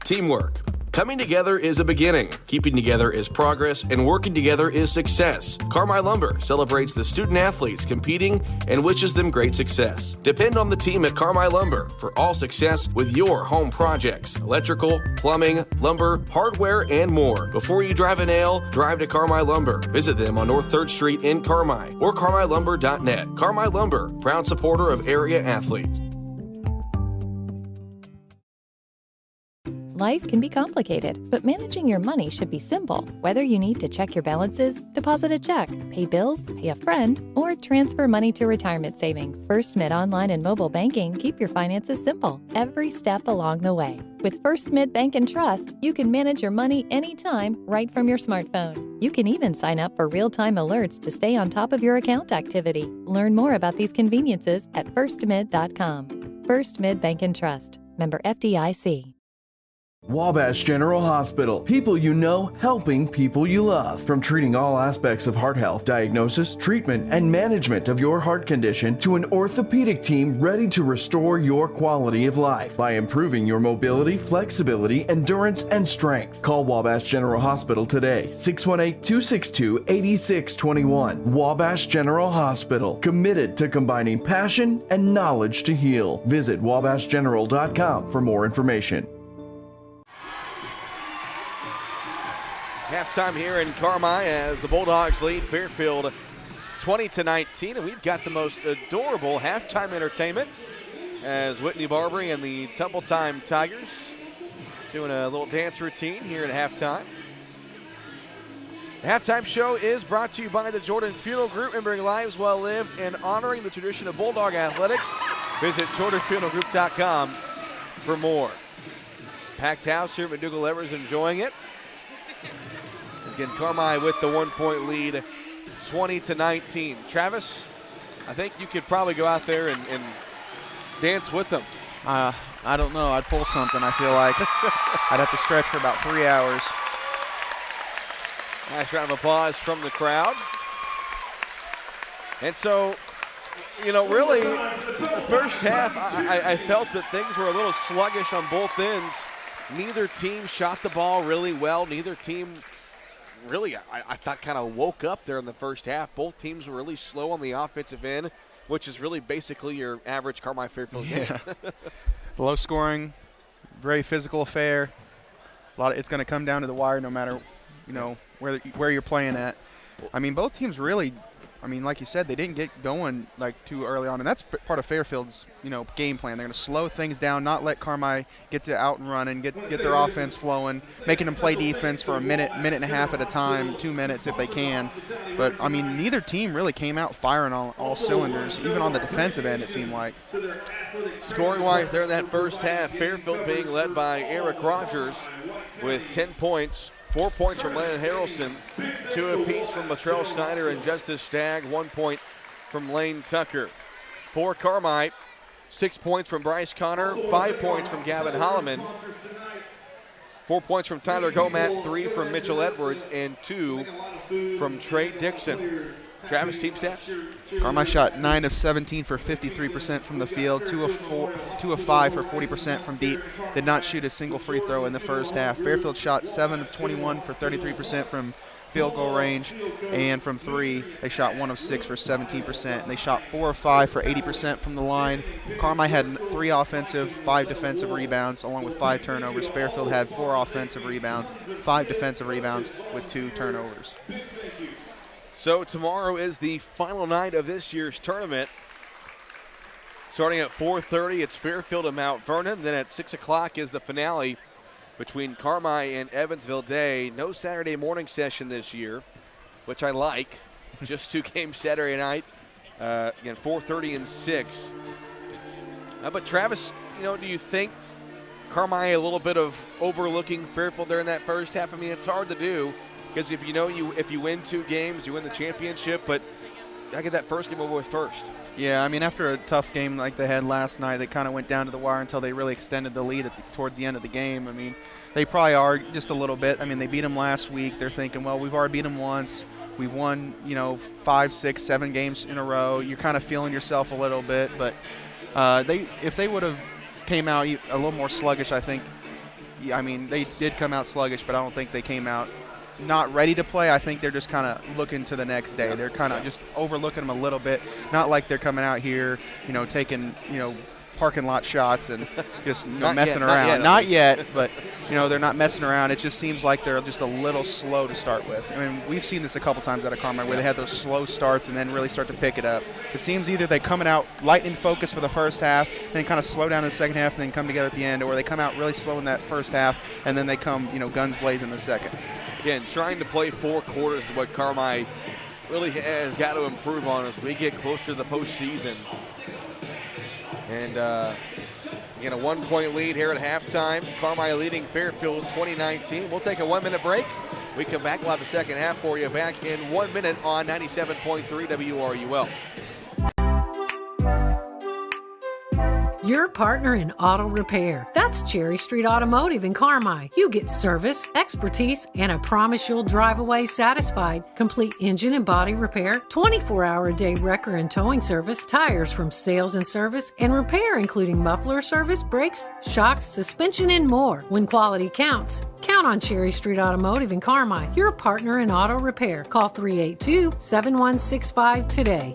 Teamwork. Coming together is a beginning. Keeping together is progress, and working together is success. Carmi Lumber celebrates the student athletes competing and wishes them great success. Depend on the team at Carmi Lumber for all success with your home projects. Electrical, plumbing, lumber, hardware, and more. Before you drive a nail, drive to Carmi Lumber. Visit them on North 3rd Street in Carmi or carmilumber.net. Carmi Lumber, proud supporter of area athletes.
Life can be complicated, but managing your money should be simple. Whether you need to check your balances, deposit a check, pay bills, pay a friend, or transfer money to retirement savings, First Mid Online and Mobile Banking keep your finances simple every step along the way. With First Mid Bank and Trust, you can manage your money anytime right from your smartphone. You can even sign up for real-time alerts to stay on top of your account activity. Learn more about these conveniences at firstmid.com. First Mid Bank and Trust. Member FDIC.
Wabash General Hospital. People you know, helping people you love. From treating all aspects of heart health, diagnosis, treatment, and management of your heart condition to an orthopedic team ready to restore your quality of life by improving your mobility, flexibility, endurance, and strength. Call Wabash General Hospital today. 618-262-8621. Wabash General Hospital. Committed to combining passion and knowledge to heal. Visit wabashgeneral.com for more information.
Halftime here in Carmi as the Bulldogs lead Fairfield 20-19, and we've got the most adorable halftime entertainment as Whitney Barbary and the Tumble Time Tigers doing a little dance routine here at halftime. The halftime show is brought to you by the Jordan Funeral Group, remembering lives well lived and honoring the tradition of Bulldog athletics. Visit jordanfuneralgroup.com for more. Packed house here at McDougal-Evers, enjoying it. Again, Carmi with the 1-point lead, 20-19. Travis, I think you could probably go out there and dance with them.
I don't know. I'd pull something. I feel like I'd have to stretch for about 3 hours.
Nice round of applause from the crowd. And so, you know, really, the first half, I felt that things were a little sluggish on both ends. Neither team shot the ball really well. Neither team really, I thought, kind of woke up there in the first half. Both teams were really slow on the offensive end, which is really basically your average Carmi Fairfield game.
Low scoring, very physical affair. It's going to come down to the wire no matter, you know, where you're playing at. I mean, both teams really I mean, like you said, they didn't get going like too early on, and that's part of Fairfield's game plan. They're going to slow things down, not let Carmi get to out and run and get their offense flowing, making them play defense for a minute and a half at a time, 2 minutes if they can. But I mean, neither team really came out firing on all cylinders, even on the defensive end. It seemed like.
Scoring-wise, there in that first half, Fairfield being led by Eric Rogers with 10 points. 4 points from Landon Harrelson, 2 apiece from Latrell Snyder and Justice Stagg, 1 point from Lane Tucker. For Carmi, 6 points from Bryce Connor, 5 points from Gavin Holloman, 4 points from Tyler Gomat, 3 from Mitchell Edwards, and 2 from Trey Dixon. Travis, team stats?
Carmi shot 9 of 17 for 53% from the field, 2 of 5 for 40% from deep. Did not shoot a single free throw in the first half. Fairfield shot 7 of 21 for 33% from field goal range, and from 3, they shot 1 of 6 for 17%. And they shot 4 of 5 for 80% from the line. Carmi had 3 offensive, 5 defensive rebounds, along with 5 turnovers. Fairfield had 4 offensive rebounds, 5 defensive rebounds, with 2 turnovers.
So tomorrow is the final night of this year's tournament. Starting at 4:30, it's Fairfield and Mount Vernon. Then at 6 o'clock is the finale between Carmi and Evansville Day. No Saturday morning session this year, which I like. Just 2 games Saturday night. Again, 4:30 and 6. But Travis, do you think Carmi a little bit of overlooking Fairfield there in that first half? I mean, it's hard to do. Because if you win 2 games, you win the championship, but got to get that first game over with first.
Yeah, I mean, after a tough game like they had last night, they kind of went down to the wire until they really extended the lead towards the end of the game. I mean, they probably are just a little bit. I mean, they beat them last week. They're thinking, well, we've already beat them once. We've won, 5, 6, 7 games in a row. You're kind of feeling yourself a little bit. But if they would have came out a little more sluggish, I think, I mean, they did come out sluggish, but I don't think they came out not ready to play. I think they're just kind of looking to the next day. They're kind of just overlooking them a little bit. Not like they're coming out here, taking, parking lot shots and just messing around. Not yet, but they're not messing around. It just seems like they're just a little slow to start with. I mean, we've seen this a couple times out of Carmi where they had those slow starts and then really start to pick it up. It seems either they coming out lightning focused for the first half, then kind of slow down in the second half, and then come together at the end, or they come out really slow in that first half and then they come, guns blazing in the second.
Again, trying to play 4 quarters is what Carmi really has got to improve on as we get closer to the postseason. And again, a 1-point lead here at halftime. Carmi leading Fairfield 2019. We'll take a 1-minute break. We come back, we'll have the second half for you back in 1 minute on 97.3 WRUL.
Your partner in auto repair. That's Cherry Street Automotive in Carmi. You get service, expertise, and I promise you'll drive away satisfied. Complete engine and body repair, 24-hour-a-day wrecker and towing service, tires from sales and service, and repair including muffler service, brakes, shocks, suspension, and more. When quality counts, count on Cherry Street Automotive in Carmi. Your partner in auto repair. Call 382-7165 today.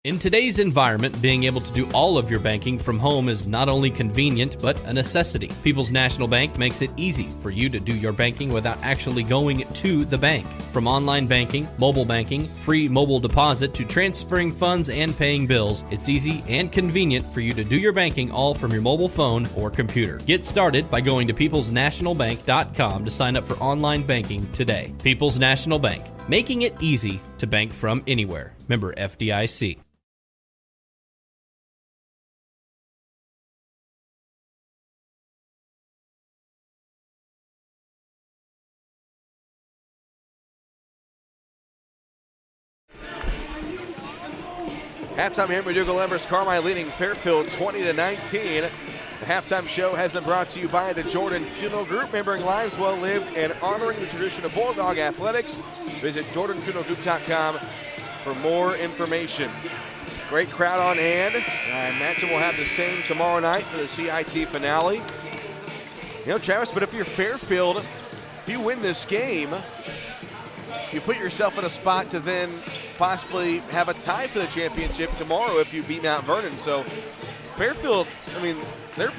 In today's environment, being able to do all of your banking from home is not only convenient, but a necessity. People's National Bank makes it easy for you to do your banking without actually going to the bank. From online banking, mobile banking, free mobile deposit, to transferring funds and paying bills, it's easy and convenient for you to do your banking all from your mobile phone or computer. Get started by going to peoplesnationalbank.com to sign up for online banking today. People's National Bank, making it easy to bank from anywhere. Member FDIC.
Halftime here at McDougal Evers, Carmi leading Fairfield 20-19. The halftime show has been brought to you by the Jordan Funeral Group, remembering lives well lived and honoring the tradition of Bulldog athletics. Visit jordanfuneralgroup.com for more information. Great crowd on hand. I imagine we'll have the same tomorrow night for the CIT finale. Travis, but if you're Fairfield, if you win this game, you put yourself in a spot to then possibly have a tie for the championship tomorrow if you beat Mount Vernon. So Fairfield, I mean, they're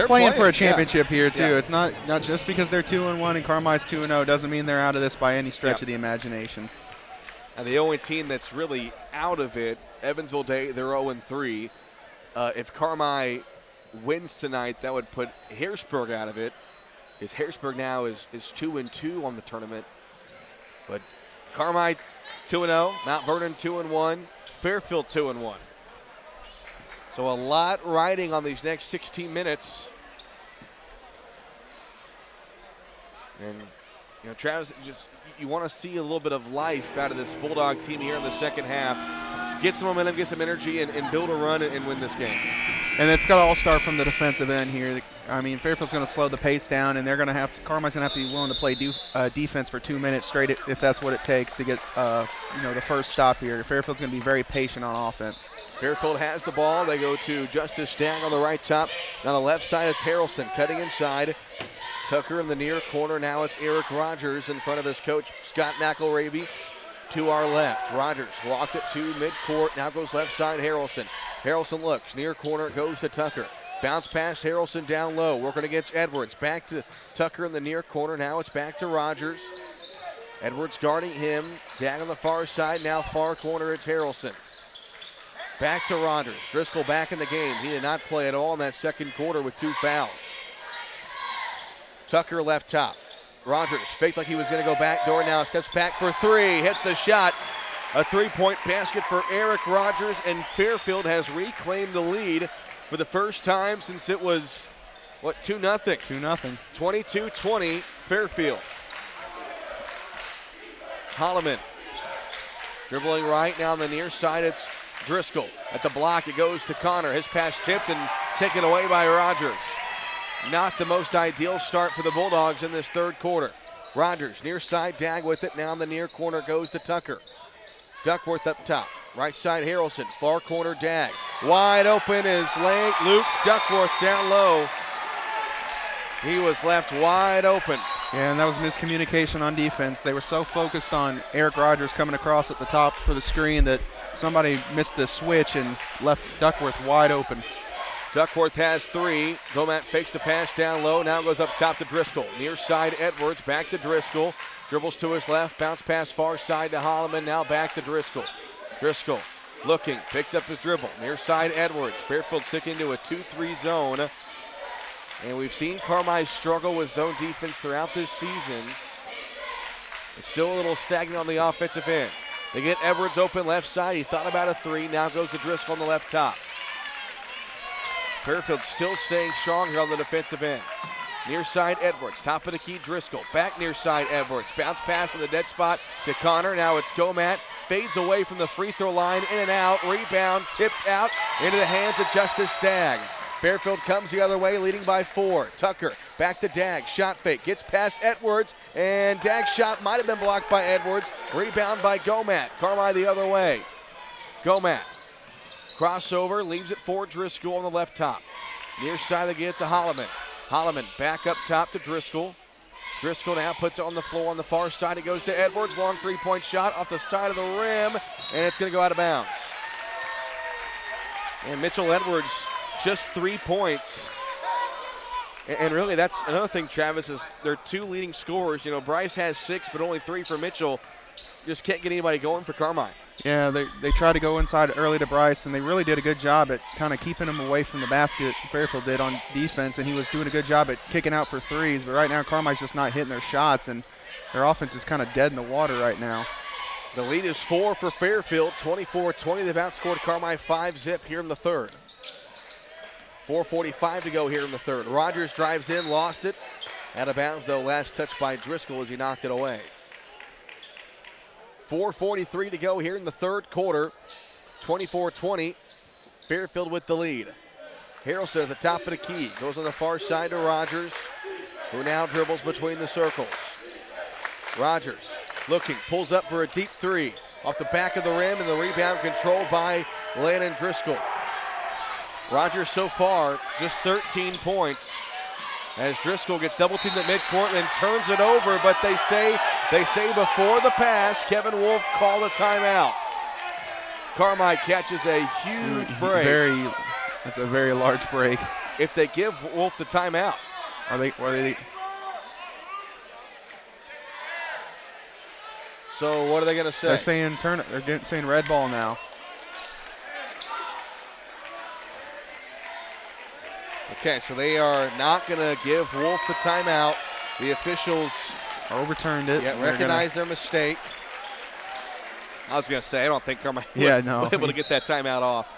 playing for a championship here too.
Yeah.
It's not just because they're 2-1 and Carmi's 2-0 doesn't mean they're out of this by any stretch of the imagination.
And the only team that's really out of it, Evansville Day, they're 0-3. If Carmi wins tonight, that would put Harrisburg out of it, because Harrisburg now is 2-2 on the tournament. But Carmi 2-0, Mount Vernon 2-1, Fairfield 2-1. So a lot riding on these next 16 minutes. And, you know, Travis, you want to see a little bit of life out of this Bulldog team here in the second half. Get some momentum, get some energy, and build a run and win this game.
And it's got to all start from the defensive end here. I mean, Fairfield's going to slow the pace down, and they're going to have to, Carmi's going to have to be willing to play defense for 2 minutes straight if that's what it takes to get, the first stop here. Fairfield's going to be very patient on offense.
Fairfield has the ball. They go to Justice Stagg on the right top. Now the left side, it's Harrelson cutting inside. Tucker in the near corner. Now it's Eric Rogers in front of his coach, Scott McElravy. To our left, Rogers walks it to midcourt. Now goes left side, Harrelson. Harrelson looks, near corner, goes to Tucker. Bounce pass, Harrelson down low, working against Edwards. Back to Tucker in the near corner. Now it's back to Rogers. Edwards guarding him. Dag on the far side, now far corner, it's Harrelson. Back to Rogers. Driscoll back in the game. He did not play at all in that second quarter with 2 fouls. Tucker left top. Rogers faked like he was going to go back door. Now steps back for 3, hits the shot. A 3-point basket for Eric Rogers, and Fairfield has reclaimed the lead for the first time since it was, 2-0?
2-0.
22-20, Fairfield. Holloman dribbling right now on the near side. It's Driscoll. At the block, it goes to Connor. His pass tipped and taken away by Rogers. Not the most ideal start for the Bulldogs in this third quarter. Rogers, near side, Dag with it. Now in the near corner goes to Tucker. Duckworth up top. Right side, Harrelson. Far corner, Dag. Wide open is Luke Duckworth down low. He was left wide open.
Yeah, and that was miscommunication on defense. They were so focused on Eric Rogers coming across at the top for the screen that somebody missed the switch and left Duckworth wide open.
Duckworth has 3. Gomat fakes the pass down low. Now goes up top to Driscoll. Near side, Edwards. Back to Driscoll. Dribbles to his left. Bounce pass far side to Holloman. Now back to Driscoll. Driscoll looking. Picks up his dribble. Near side, Edwards. Fairfield sticking to a 2-3 zone. And we've seen Carmi struggle with zone defense throughout this season. It's still a little stagnant on the offensive end. They get Edwards open left side. He thought about a 3. Now goes to Driscoll on the left top. Fairfield still staying strong here on the defensive end. Near side, Edwards. Top of the key, Driscoll. Back near side, Edwards. Bounce pass in the dead spot to Connor. Now it's Gomat. Fades away from the free throw line. In and out. Rebound. Tipped out into the hands of Justice Stagg. Fairfield comes the other way, leading by 4. Tucker back to Dag. Shot fake. Gets past Edwards. And Dag's shot might have been blocked by Edwards. Rebound by Gomat. Carmi the other way. Gomat. Crossover, leaves it for Driscoll on the left top. Near side, they get it to Holloman. Holloman back up top to Driscoll. Driscoll now puts it on the floor on the far side. It goes to Edwards. Long 3-point shot off the side of the rim, and it's going to go out of bounds. And Mitchell Edwards, just 3 points. And really, that's another thing, Travis, is their 2 leading scorers. You know, Bryce has 6, but only 3 for Mitchell. Just can't get anybody going for Carmi.
Yeah, they tried to go inside early to Bryce, and they really did a good job at kind of keeping him away from the basket. Fairfield did on defense, and he was doing a good job at kicking out for 3s. But right now, Carmi's just not hitting their shots, and their offense is kind of dead in the water right now.
The lead is 4 for Fairfield, 24-20. They've outscored Carmi 5-zip here in the third. 4:45 to go here in the third. Rogers drives in, lost it. Out of bounds, though, last touch by Driscoll as he knocked it away. 4:43 to go here in the third quarter. 24-20. Fairfield with the lead. Harrelson at the top of the key. Goes on the far side to Rogers, who now dribbles between the circles. Rogers looking, pulls up for a deep 3. Off the back of the rim, and the rebound controlled by Landon Driscoll. Rogers so far just 13 points. As Driscoll gets double teamed at midcourt and turns it over, but they say before the pass, Kevin Wolf called a timeout. Carmi catches a huge break.
That's a very large break.
If they give Wolf the timeout. So what are they going to say?
They're saying saying red ball now.
Okay, so they are not going to give Wolf the timeout. The officials
overturned it.
Yeah, recognize their mistake. I was going to say, I don't think Carmine
were
able to get that timeout off.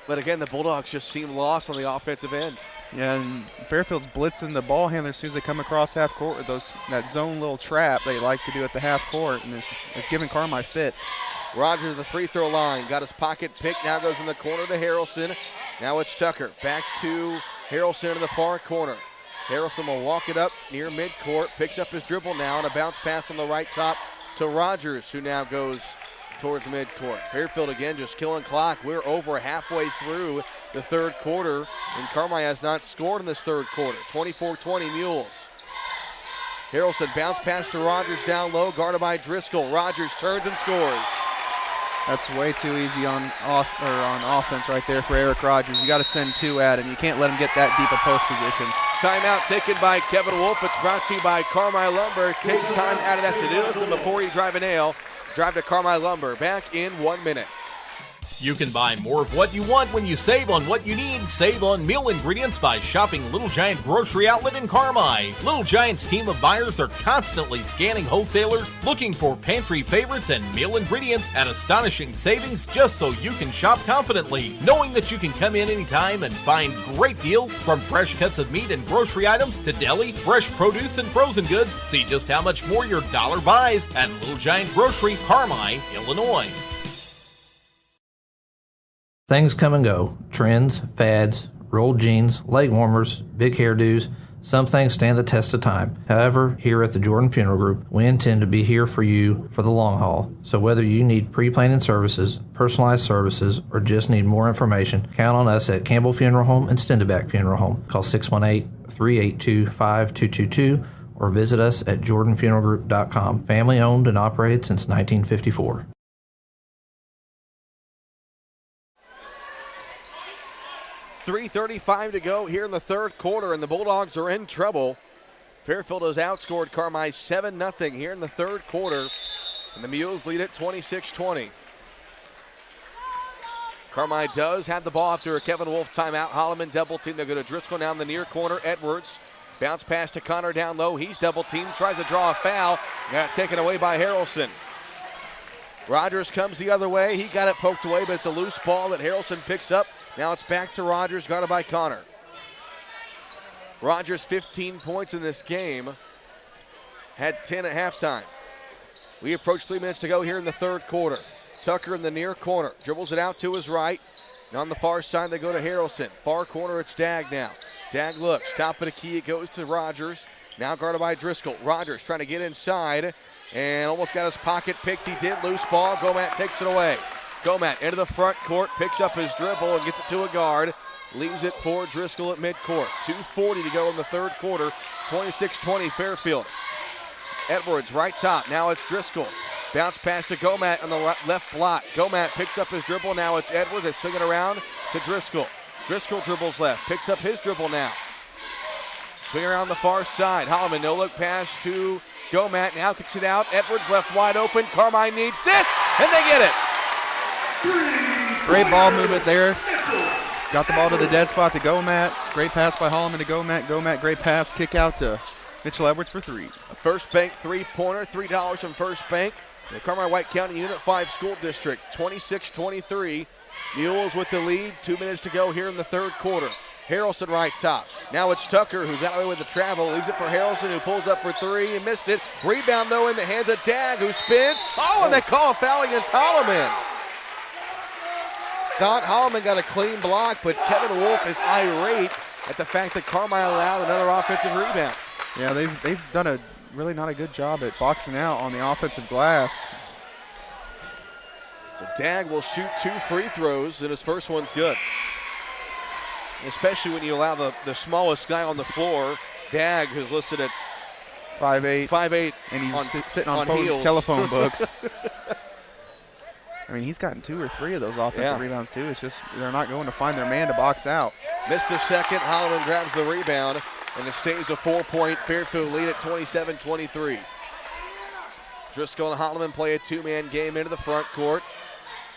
But again, the Bulldogs just seem lost on the offensive end.
Yeah, and Fairfield's blitzing the ball handler as soon as they come across half court with that zone little trap they like to do at the half court, and it's giving Carmine fits.
Rogers at the free throw line, got his pocket picked, now goes in the corner to Harrelson. Now it's Tucker, back to Harrelson in the far corner. Harrelson will walk it up near midcourt, picks up his dribble now, and a bounce pass on the right top to Rogers, who now goes towards midcourt. Fairfield again just killing clock. We're over halfway through the third quarter, and Carmine has not scored in this third quarter. 24-20 Mules. Harrelson bounce pass to Rogers down low, guarded by Driscoll. Rogers turns and scores.
That's way too easy on offense right there for Eric Rogers. You got to send two at him. You can't let him get that deep a post position.
Timeout taken by Kevin Wolf. It's brought to you by Carmine Lumber. Take time out of that to do this, and before you drive a nail, drive to Carmine Lumber. Back in 1 minute.
You can buy more of what you want when you save on what you need. Save on meal ingredients by shopping Little Giant Grocery Outlet in Carmi. Little Giant's team of buyers are constantly scanning wholesalers, looking for pantry favorites and meal ingredients at astonishing savings just so you can shop confidently, knowing that you can come in anytime and find great deals from fresh cuts of meat and grocery items to deli, fresh produce, and frozen goods. See just how much more your dollar buys at Little Giant Grocery, Carmi, Illinois.
Things come and go. Trends, fads, rolled jeans, leg warmers, big hairdos. Some things stand the test of time. However, here at the Jordan Funeral Group, we intend to be here for you for the long haul. So whether you need pre-planning services, personalized services, or just need more information, count on us at Campbell Funeral Home and Stendeback Funeral Home. Call 618-382-5222 or visit us at jordanfuneralgroup.com. Family owned and operated since 1954.
3:35 to go here in the third quarter, and the Bulldogs are in trouble. Fairfield has outscored Carmi 7-0 here in the third quarter, and the Mules lead at 26-20. Carmi does have the ball after a Kevin Wolf timeout. Holloman double team. They're going to Driscoll down the near corner. Edwards bounce pass to Connor down low. He's double teamed, tries to draw a foul. Got it taken away by Harrelson. Rogers comes the other way. He got it poked away, but it's a loose ball that Harrelson picks up. Now it's back to Rogers, guarded by Connor. Rogers 15 points in this game. Had 10 at halftime. We approach 3 minutes to go here in the third quarter. Tucker in the near corner. Dribbles it out to his right. And on the far side, they go to Harrelson. Far corner, it's Dag now. Dag looks. Top of the key, it goes to Rogers. Now guarded by Driscoll. Rogers trying to get inside and almost got his pocket picked. He did. Loose ball. Gomat takes it away. Gomat into the front court, picks up his dribble and gets it to a guard. Leaves it for Driscoll at midcourt. 2:40 to go in the third quarter. 26-20 Fairfield. Edwards right top. Now it's Driscoll. Bounce pass to Gomat on the left block. Gomat picks up his dribble. Now it's Edwards. They swing it around to Driscoll. Driscoll dribbles left. Picks up his dribble now. Swing around the far side. Holloman, no look pass to Gomat. Now kicks it out. Edwards left wide open. Carmine needs this, and they get it.
Great ball movement there. Got the ball to the dead spot to Gomat. Great pass by Holloman to Gomat. Gomat, great pass. Kick out to Mitchell Edwards for three.
A First Bank three-pointer, $3 from First Bank. The Carmi-White County Unit 5 School District, 26-23. Mules with the lead. 2 minutes to go here in the third quarter. Harrelson right top. Now it's Tucker who got away with the travel. Leaves it for Harrelson who pulls up for three and missed it. Rebound though in the hands of Dag who spins. Oh, and they call a foul against Holloman. Thought Holloman got a clean block, but Kevin Wolf is irate at the fact that Carmi allowed another offensive rebound.
Yeah, they've done a really not a good job at boxing out on the offensive glass.
So Dag will shoot 2 free throws, and his first one's good. Especially when you allow the smallest guy on the floor, Dag, who's listed at
5'8", and he's sitting on telephone books. I mean, he's gotten 2 or 3 of those offensive rebounds too. It's just they're not going to find their man to box out.
Missed the second. Holloman grabs the rebound, and it stays a 4-point Fairfield lead at 27-23. Driscoll and Holloman play a two-man game into the front court.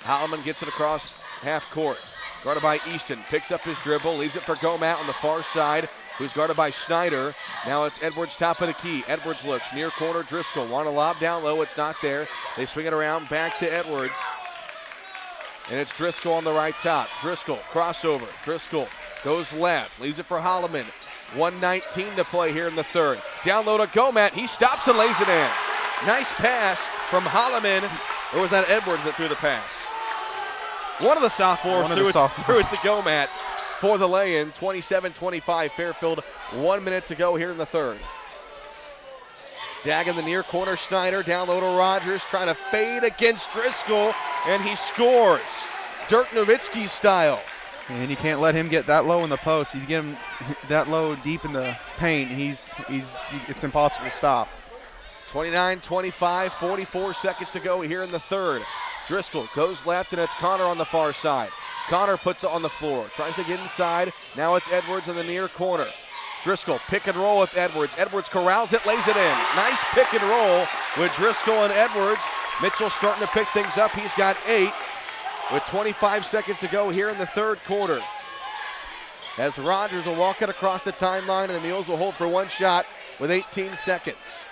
Holloman gets it across half court. Guarded by Easton, picks up his dribble, leaves it for Gomat on the far side, who's guarded by Snyder. Now it's Edwards top of the key. Edwards looks near corner. Driscoll want to lob down low. It's not there. They swing it around back to Edwards. And it's Driscoll on the right top. Driscoll crossover. Driscoll goes left, leaves it for Holloman. 1:19 to play here in the third. Down low to Gomat. He stops and lays it in. Nice pass from Holloman. Or was that Edwards that threw the pass? One of the sophomores threw it to Gomat for the lay-in. 27-25 Fairfield. 1 minute to go here in the third. Dag in the near corner. Snyder down low to Rogers, trying to fade against Driscoll, and he scores. Dirk Nowitzki style.
And you can't let him get that low in the post. You get him that low deep in the paint, it's impossible to stop.
29-25, 44 seconds to go here in the third. Driscoll goes left, and it's Connor on the far side. Connor puts it on the floor, tries to get inside. Now it's Edwards in the near corner. Driscoll pick and roll with Edwards. Edwards corrals it, lays it in. Nice pick and roll with Driscoll and Edwards. Mitchell starting to pick things up. He's got 8 with 25 seconds to go here in the third quarter. As Rogers will walk it across the timeline, and the Mules will hold for one shot with 18 seconds.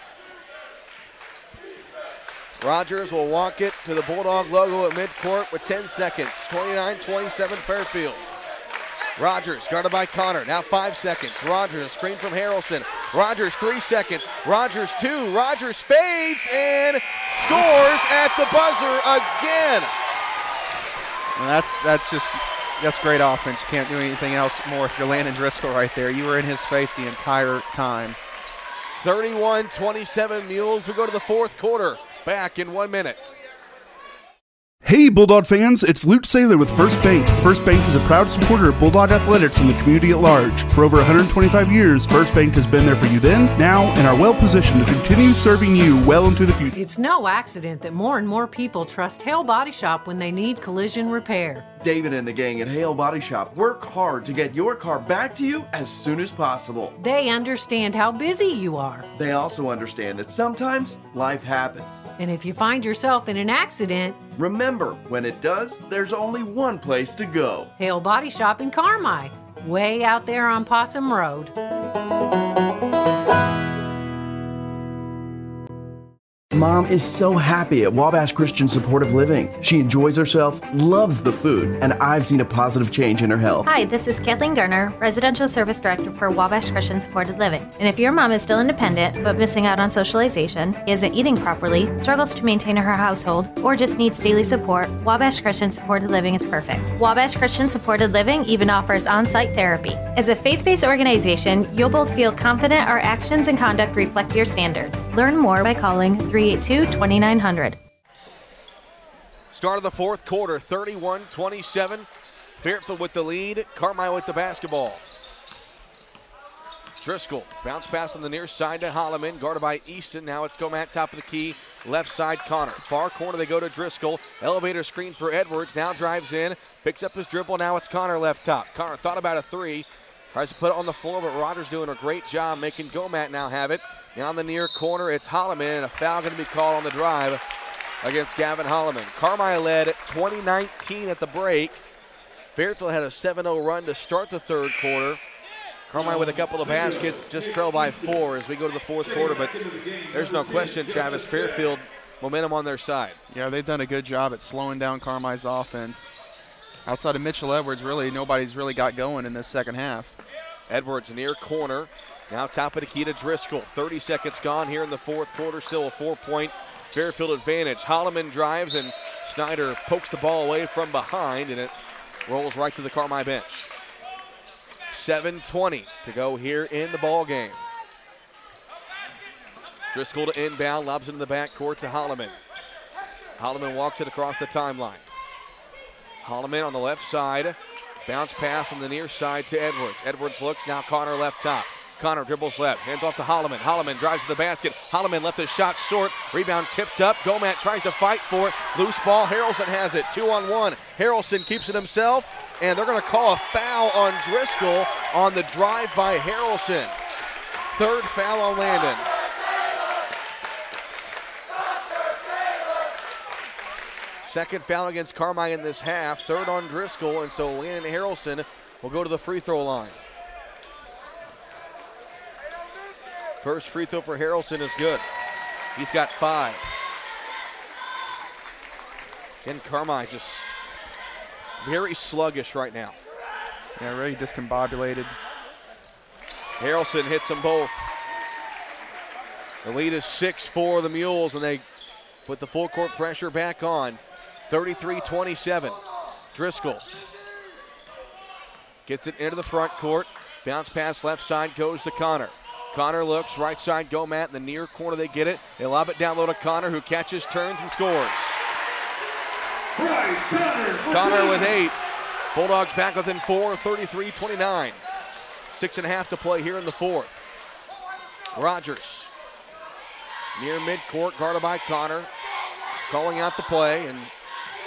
Rogers will walk it to the Bulldog logo at midcourt with 10 seconds. 29-27 Fairfield. Rogers guarded by Connor. Now 5 seconds. Rogers, a screen from Harrelson. Rogers 3 seconds. Rogers 2. Rogers fades and scores at the buzzer again.
And that's great offense. You can't do anything else more if you're Landon Driscoll right there. You were in his face the entire time.
31-27 Mules. We go to the fourth quarter. Back in 1 minute.
Hey Bulldog fans, it's Luke Saylor with First Bank. First Bank is a proud supporter of Bulldog athletics and the community at large. For over 125 years, First Bank has been there for you then, now, and are well positioned to continue serving you well into the future.
It's no accident that more and more people trust Hale Body Shop when they need collision repair.
David and the gang at Hale Body Shop work hard to get your car back to you as soon as possible.
They understand how busy you are.
They also understand that sometimes life happens.
And if you find yourself in an accident,
remember, when it does, there's only one place to go.
Hale Body Shop in Carmi, way out there on Possum Road.
Mom is so happy at Wabash Christian Supportive Living. She enjoys herself, loves the food, and I've seen a positive change in her health.
Hi, this is Kathleen Garner, Residential Service Director for Wabash Christian Supported Living. And if your mom is still independent but missing out on socialization, isn't eating properly, struggles to maintain her household, or just needs daily support, Wabash Christian Supported Living is perfect. Wabash Christian Supported Living even offers on-site therapy. As a faith-based organization, you'll both feel confident our actions and conduct reflect your standards. Learn more by calling 382-2900.
Start of the fourth quarter, 31-27. Fairfield with the lead, Carmine with the basketball. Driscoll, bounce pass on the near side to Holloman, guarded by Easton. Now it's Gomat, top of the key, left side Connor. Far corner they go to Driscoll. Elevator screen for Edwards, now drives in, picks up his dribble, now it's Connor left top. Connor thought about a three, tries to put it on the floor, but Rogers doing a great job making Gomat now have it. Now in the near corner, it's Holloman, and a foul going to be called on the drive against Gavin Holloman. Carmi led 20-19 at the break. Fairfield had a 7-0 run to start the third quarter. Carmi with a couple of baskets, just trail by 4 as we go to the fourth quarter, but there's no question, Travis, Fairfield momentum on their side.
Yeah, they've done a good job at slowing down Carmi's offense. Outside of Mitchell Edwards, really, nobody's really got going in this second half.
Edwards near corner. Now top of the key to Driscoll. 30 seconds gone here in the fourth quarter. Still a 4-point Fairfield advantage. Holloman drives and Snyder pokes the ball away from behind, and it rolls right to the Carmi bench. 7:20 to go here in the ball game. Driscoll to inbound, lobs into the backcourt to Holloman. Holloman walks it across the timeline. Holloman on the left side. Bounce pass on the near side to Edwards. Edwards looks, now Connor left top. Connor dribbles left, hands off to Holloman. Holloman drives to the basket. Holloman left his shot short. Rebound tipped up. Gomat tries to fight for it. Loose ball. Harrelson has it. 2-on-1. Harrelson keeps it himself, and they're going to call a foul on Driscoll on the drive by Harrelson. Third foul on Landon. Second foul against Carmi in this half, third on Driscoll, and so Landon Harrelson will go to the free throw line. First free throw for Harrelson is good. He's got 5. Again, Carmi just very sluggish right now.
Yeah, really discombobulated.
Harrelson hits them both. The lead is 6 for the Mules, and they put the full court pressure back on. 33-27. Driscoll gets it into the front court. Bounce pass left side goes to Connor. Connor looks, right side Gomat in the near corner, they get it. They lob it down low to Connor, who catches, turns, and scores. Connor with 8. Bulldogs back within 4, 33-29. 6.5 to play here in the fourth. Rogers near midcourt, guarded by Connor. Calling out the play, and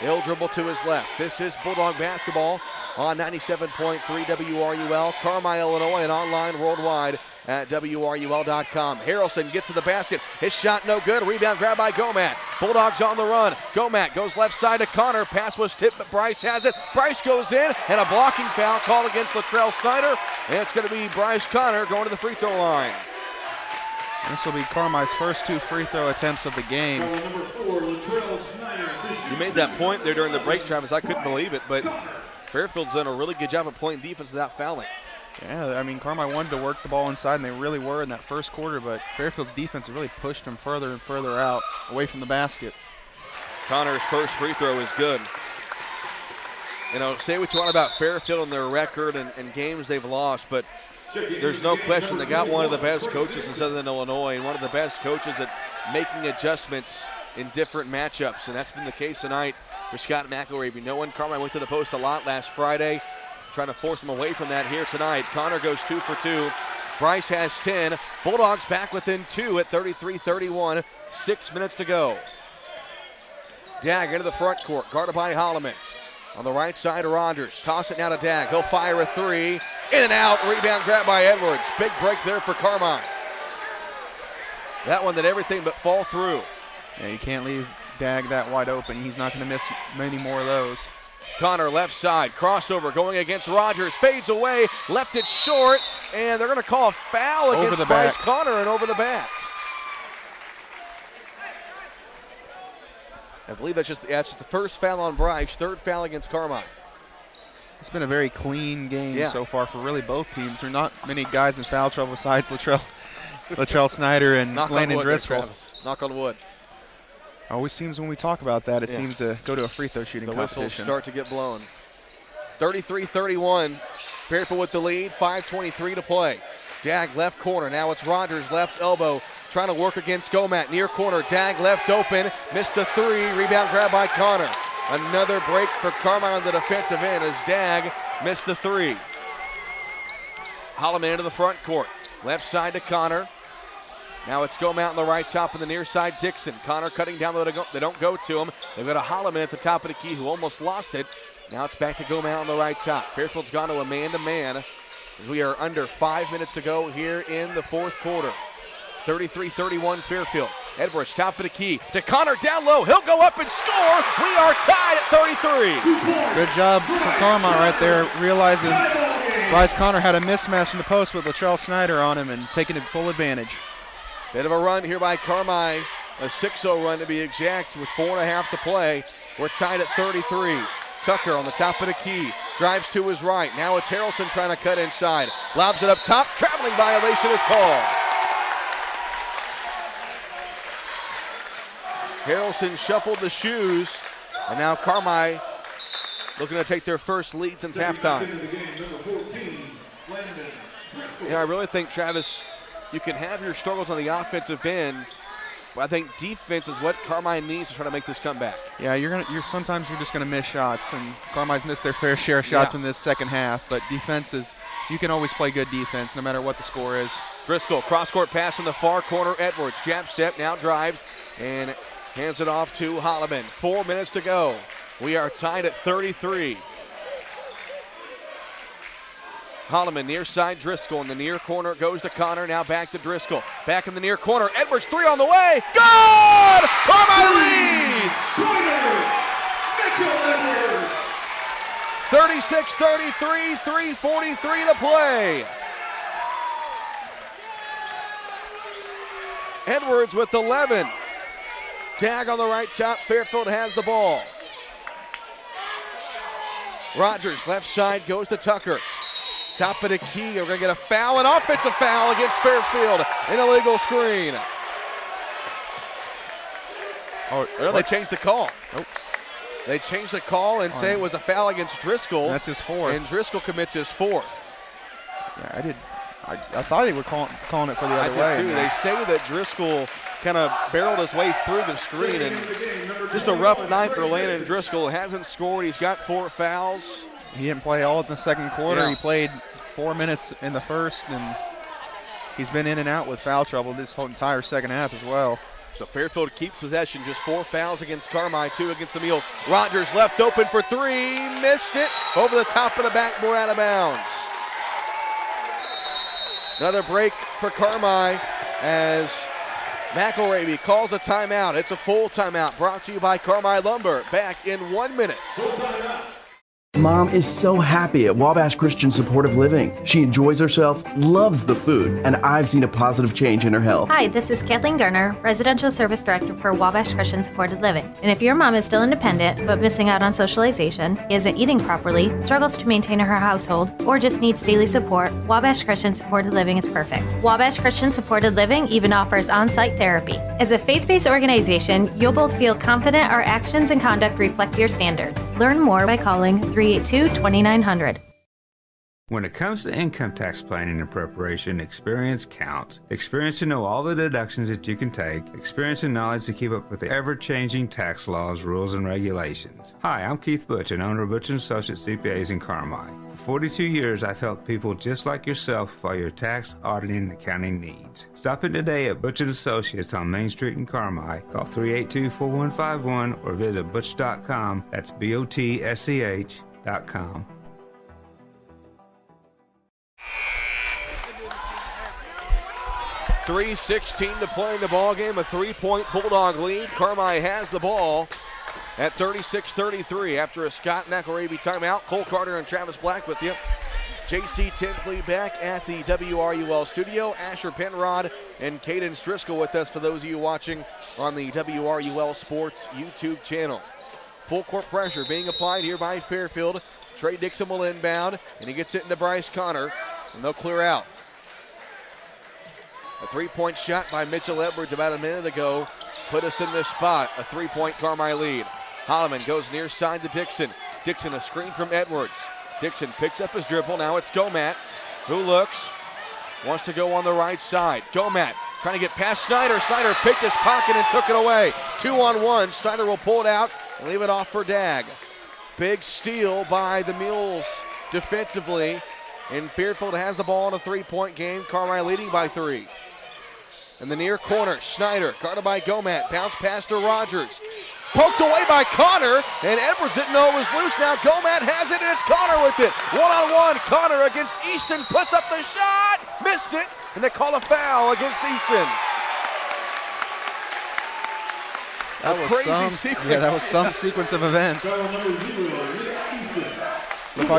he'll dribble to his left. This is Bulldog basketball on 97.3 WRUL, Carmi, Illinois, and online worldwide at WRUL.com. Harrelson gets to the basket. His shot no good. Rebound grab by Gomat. Bulldogs on the run. Gomat goes left side to Connor. Pass was tipped, but Bryce has it. Bryce goes in, and a blocking foul called against Latrell Snyder. And it's going to be Bryce Connor going to the free throw line.
This will be Carmi's first 2 free throw attempts of the game.
Number 4, Latrell Snyder.
You made that point there during the break, Travis. I couldn't believe it, but Fairfield's done a really good job of playing defense without fouling.
Yeah, I mean, Carmi wanted to work the ball inside, and they really were in that first quarter, but Fairfield's defense really pushed them further and further out, away from the basket.
Connor's first free throw is good. You know, say what you want about Fairfield and their record and games they've lost, but there's no question they got one of the best coaches in Southern Illinois and one of the best coaches at making adjustments in different matchups, and that's been the case tonight for Scott McElravy. Knowing Carmi went to the post a lot last Friday, trying to force him away from that here tonight. Connor goes 2 for 2. Bryce has 10. Bulldogs back within 2 at 33-31. 6 minutes to go. Dag into the front court, guarded by Holloman. On the right side, Rogers. Toss it now to Dag. He'll fire a 3. In and out. Rebound grab by Edwards. Big break there for Carmi. That one did everything but fall through.
Yeah, you can't leave Dag that wide open. He's not going to miss many more of those.
Connor left side, crossover going against Rogers, fades away, left it short, and they're going to call a foul against Bryce Connor and over the back. I believe that's just the first foul on Bryce, third foul against Carmi.
It's been a very clean game so far for really both teams. There are not many guys in foul trouble besides Latrell Snyder and Landon Driscoll.
Knock on wood.
Always seems when we talk about that, it seems to go to a free throw shooting competition.
The whistles start to get blown. 33-31. Fairfield with the lead, 5:23 to play. Dag left corner. Now it's Rogers left elbow trying to work against Gomat. Near corner. Dag left open. Missed the 3. Rebound grab by Connor. Another break for Carmi on the defensive end as Dag missed the 3. Holloman into the front court. Left side to Connor. Now it's Gomat on the right top and the near side, Dixon. Connor cutting down, they don't go to him. They've got a Holloman at the top of the key who almost lost it. Now it's back to Gomat on the right top. Fairfield's gone to a man-to-man as we are under 5 minutes to go here in the fourth quarter. 33-31 Fairfield. Edwards, top of the key. To Connor down low. He'll go up and score. We are tied at 33.
Good job for Carmi right there, realizing Bryce Connor had a mismatch in the post with Latrell Snyder on him and taking full advantage.
Bit of a run here by Carmi, a 6-0 run to be exact with 4.5 to play. We're tied at 33. Tucker on the top of the key, drives to his right. Now it's Harrelson trying to cut inside. Lobs it up top, traveling violation is called. Harrelson shuffled the shoes, and now Carmi looking to take their first lead since halftime. Yeah, I really think, Travis, you can have your struggles on the offensive end, but I think defense is what Carmi needs to try to make this comeback.
Yeah, sometimes you're just gonna miss shots, and Carmi's missed their fair share of shots in this second half. But defense is, you can always play good defense no matter what the score is.
Driscoll cross-court pass from the far corner. Edwards jab step, now drives and hands it off to Holloman. 4 minutes to go. We are tied at 33. Holloman near side, Driscoll in the near corner, goes to Connor, now back to Driscoll. Back in the near corner, Edwards 3 on the way, good! Carmi leads! 36-33, 3:43 to play. Edwards with 11. Tag on the right top. Fairfield has the ball. Rogers, left side, goes to Tucker. Top of the key. We're going to get a foul, an offensive foul against Fairfield. An illegal screen. They changed the call.
Nope.
They changed the call and say it was a foul against Driscoll.
That's his fourth.
And Driscoll commits his fourth.
Yeah, I thought they were calling it for the other way.
I did too. They say that Driscoll kind of barreled his way through the screen, and just a rough night for Landon Driscoll. Hasn't scored. He's got 4 fouls.
He didn't play all in the second quarter.
Yeah.
He played 4 minutes in the first, and he's been in and out with foul trouble this whole entire second half as well.
So Fairfield keeps possession. Just 4 fouls against Carmi, 2 against the Mules. Rogers left open for 3. Missed it. Over the top of the backboard, out of bounds. Another break for Carmi as McElravy calls a timeout. It's a full timeout brought to you by Carmi Lumber. Back in 1 minute.
Full timeout.
Mom is so happy at Wabash Christian Supportive Living. She enjoys herself, loves the food, and I've seen a positive change in her health.
Hi, this is Kathleen Garner, Residential Service Director for Wabash Christian Supported Living. And if your mom is still independent but missing out on socialization, isn't eating properly, struggles to maintain her household, or just needs daily support, Wabash Christian Supported Living is perfect. Wabash Christian Supported Living even offers on-site therapy. As a faith-based organization, you'll both feel confident our actions and conduct reflect your standards. Learn more by calling 382-2900.
When it comes to income tax planning and preparation, experience counts. Experience to know all the deductions that you can take. Experience and knowledge to keep up with the ever-changing tax laws, rules, and regulations. Hi, I'm Keith Butch, and owner of Butch & Associates CPAs in Carmi. For 42 years, I've helped people just like yourself for your tax, auditing, and accounting needs. Stop in today at Butch & Associates on Main Street in Carmi. Call 382-4151 or visit butch.com. That's BOTSCH.com.
.3:16 to play in the ball game. A 3-point Bulldog lead. Carmi has the ball at 36-33 after a Scott McElravy timeout. Cole Carter and Travis Black with you. J.C. Tinsley back at the WRUL studio. Asher Penrod and Cadence Driscoll with us for those of you watching on the WRUL Sports YouTube channel. Full court pressure being applied here by Fairfield. Trey Dixon will inbound, and he gets it into Bryce Connor, and they'll clear out. A 3-point shot by Mitchell Edwards about a minute ago put us in this spot. A 3-point Carmi lead. Holloman goes near side to Dixon. Dixon a screen from Edwards. Dixon picks up his dribble. Now it's Gomat who looks, wants to go on the right side. Gomat trying to get past Snyder. Snyder picked his pocket and took it away. 2-on-1. Snyder will pull it out and leave it off for Dag. Big steal by the Mules defensively. And Fairfield has the ball in a 3-point game. Carmi leading by 3. In the near corner, Snyder, guarded by Gomat, bounce pass to Rogers. Poked away by Connor, and Edwards didn't know it was loose. Now Gomat has it, and it's Connor with it. 1-on-1, Connor against Easton, puts up the shot, missed it, and they call a foul against Easton.
That was some sequence of events. Looked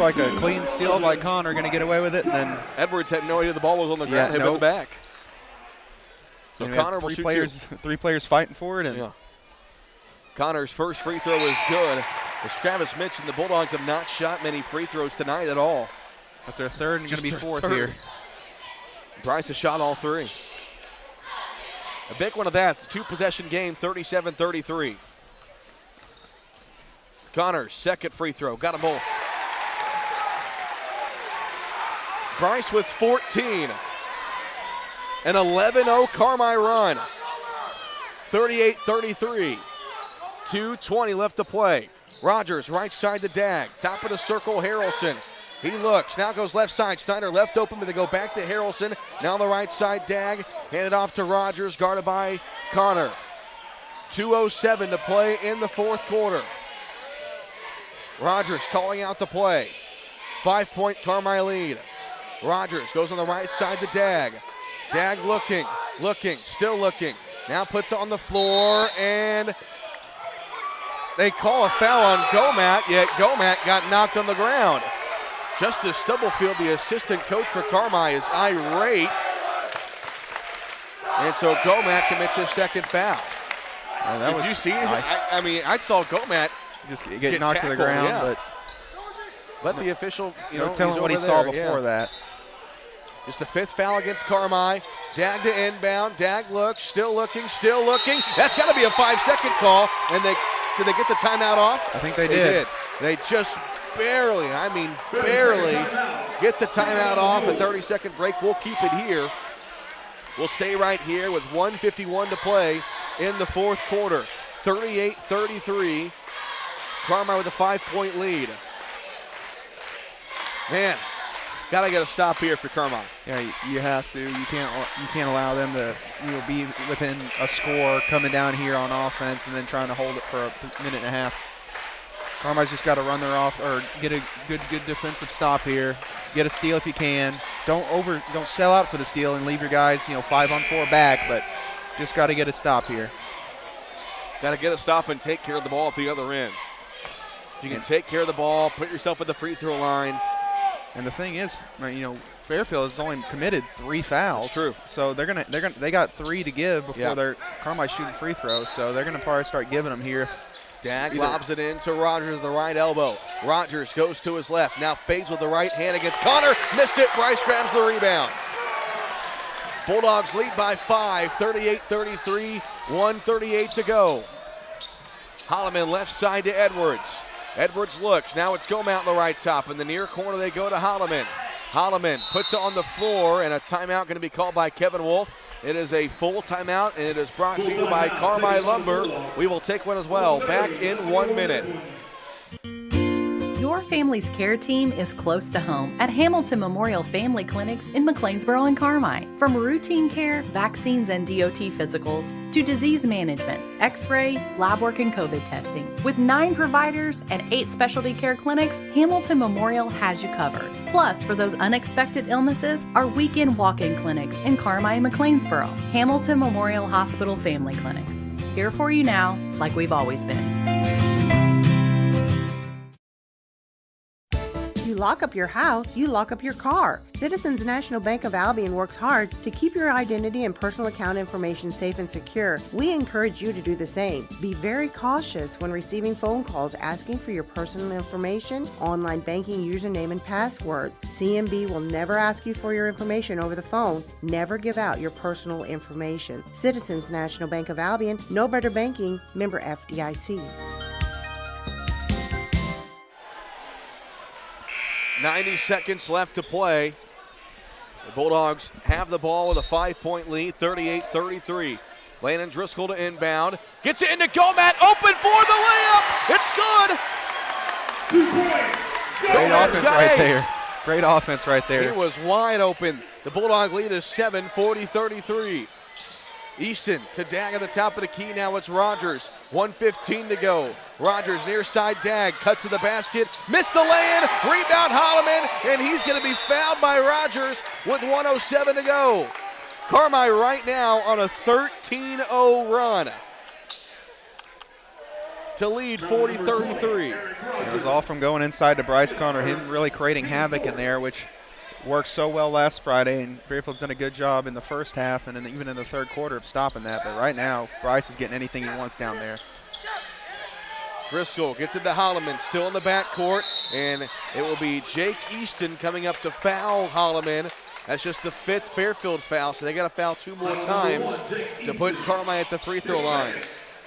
like a clean steal by Connor, going to get away with it, and then
Edwards had no idea the ball was on the ground, hit in the back. So Connor will shoot
three players fighting for it. And
Connor's first free throw is good. As Travis mentioned, the Bulldogs have not shot many free throws tonight at all.
That's their third and going to be fourth here.
Bryce has shot all 3. A big one of that. It's a 2-possession game, 37-33. Connor's second free throw. Got them both. Bryce with 14. An 11-0 Carmi run. 38-33. 2:20 left to play. Rogers right side to Dag. Top of the circle, Harrelson. He looks, now goes left side. Snyder left open, but they go back to Harrelson. Now on the right side, Dag. Handed off to Rogers, guarded by Connor. 2:07 to play in the fourth quarter. Rogers calling out the play. 5-point Carmi lead. Rogers goes on the right side to Dag. Dag looking, still looking. Now puts it on the floor, and they call a foul on Gomat, yet Gomat got knocked on the ground. Justice Stubblefield, the assistant coach for Carmi, is irate. And so Gomat commits his second foul. Did you see it? I mean, I saw Gomat
just get knocked to the ground,
yeah. But the official,
tell him what he saw before that.
It's the fifth foul against Carmi. Dag to inbound. Dag looks, still looking. That's got to be a 5-second call. And did they get the timeout off?
I think they did.
They just barely get the timeout off. A 30-second break. We'll keep it here. We'll stay right here with 1:51 to play in the fourth quarter. 38-33. Carmi with a 5-point lead. Man, gotta get a stop here for Carmi.
Yeah, you have to. You can't allow them to be within a score coming down here on offense and then trying to hold it for a minute and a half. Carmi's just got to run their off or get a good defensive stop here. Get a steal if you can. Don't sell out for the steal and leave your guys 5-on-4 back, but just got to get a stop here.
Got to get a stop and take care of the ball at the other end. If you can take care of the ball, put yourself at the free throw line.
And the thing is, Fairfield has only committed 3 fouls.
That's true.
So they got 3 to give before Carmi's shooting free throws. So they're gonna probably start giving them here.
Dag lobs it in to Rogers with the right elbow. Rogers goes to his left. Now fades with the right hand against Connor. Missed it. Bryce grabs the rebound. Bulldogs lead by 5, 38-33, 1:38 to go. Holloman left side to Edwards. Edwards looks. Now it's Gomat on the right top. In the near corner, they go to Holloman. Holloman puts it on the floor, and a timeout going to be called by Kevin Wolf. It is a full timeout, and it is brought to you by Carmi Lumber. We will take one as well. Back in 1 minute.
Your family's care team is close to home at Hamilton Memorial Family Clinics in McLeansboro and Carmi. From routine care, vaccines and DOT physicals, to disease management, x-ray, lab work, and COVID testing. With 9 providers and 8 specialty care clinics, Hamilton Memorial has you covered. Plus, for those unexpected illnesses, our weekend walk-in clinics in Carmi and McLeansboro. Hamilton Memorial Hospital Family Clinics. Here for you now, like we've always been.
You lock up your house, you lock up your car. Citizens National Bank of Albion works hard to keep your identity and personal account information safe and secure. We encourage you to do the same. Be very cautious when receiving phone calls asking for your personal information, online banking username and passwords. CNB will never ask you for your information over the phone. Never give out your personal information. Citizens National Bank of Albion, no better banking, member FDIC.
90 seconds left to play. The Bulldogs have the ball with a 5-point lead, 38-33. Landon Driscoll to inbound. Gets it into Gomat, open for the layup. It's good.
2 points.
Great offense right there. Great offense right there.
He was wide open. The Bulldog lead is 7, 40-33. Easton to Dag at the top of the key. Now it's Rogers. 1:15 to go. Rogers near side Dag. Cuts to the basket. Missed the lay-in. Rebound Holloman. And he's going to be fouled by Rogers with 1:07 to go. Carmi right now on a 13-0 run to lead 40-33.
It was all from going inside to Bryce Connor, him really creating havoc in there, which worked so well last Friday, and Fairfield's done a good job in the first half and even in the third quarter of stopping that. But right now, Bryce is getting anything he wants down there.
Driscoll gets it to Holloman, still in the backcourt, and it will be Jake Easton coming up to foul Holloman. That's just the 5th Fairfield foul, so they got to foul 2 more times to put Carmi at the free throw line.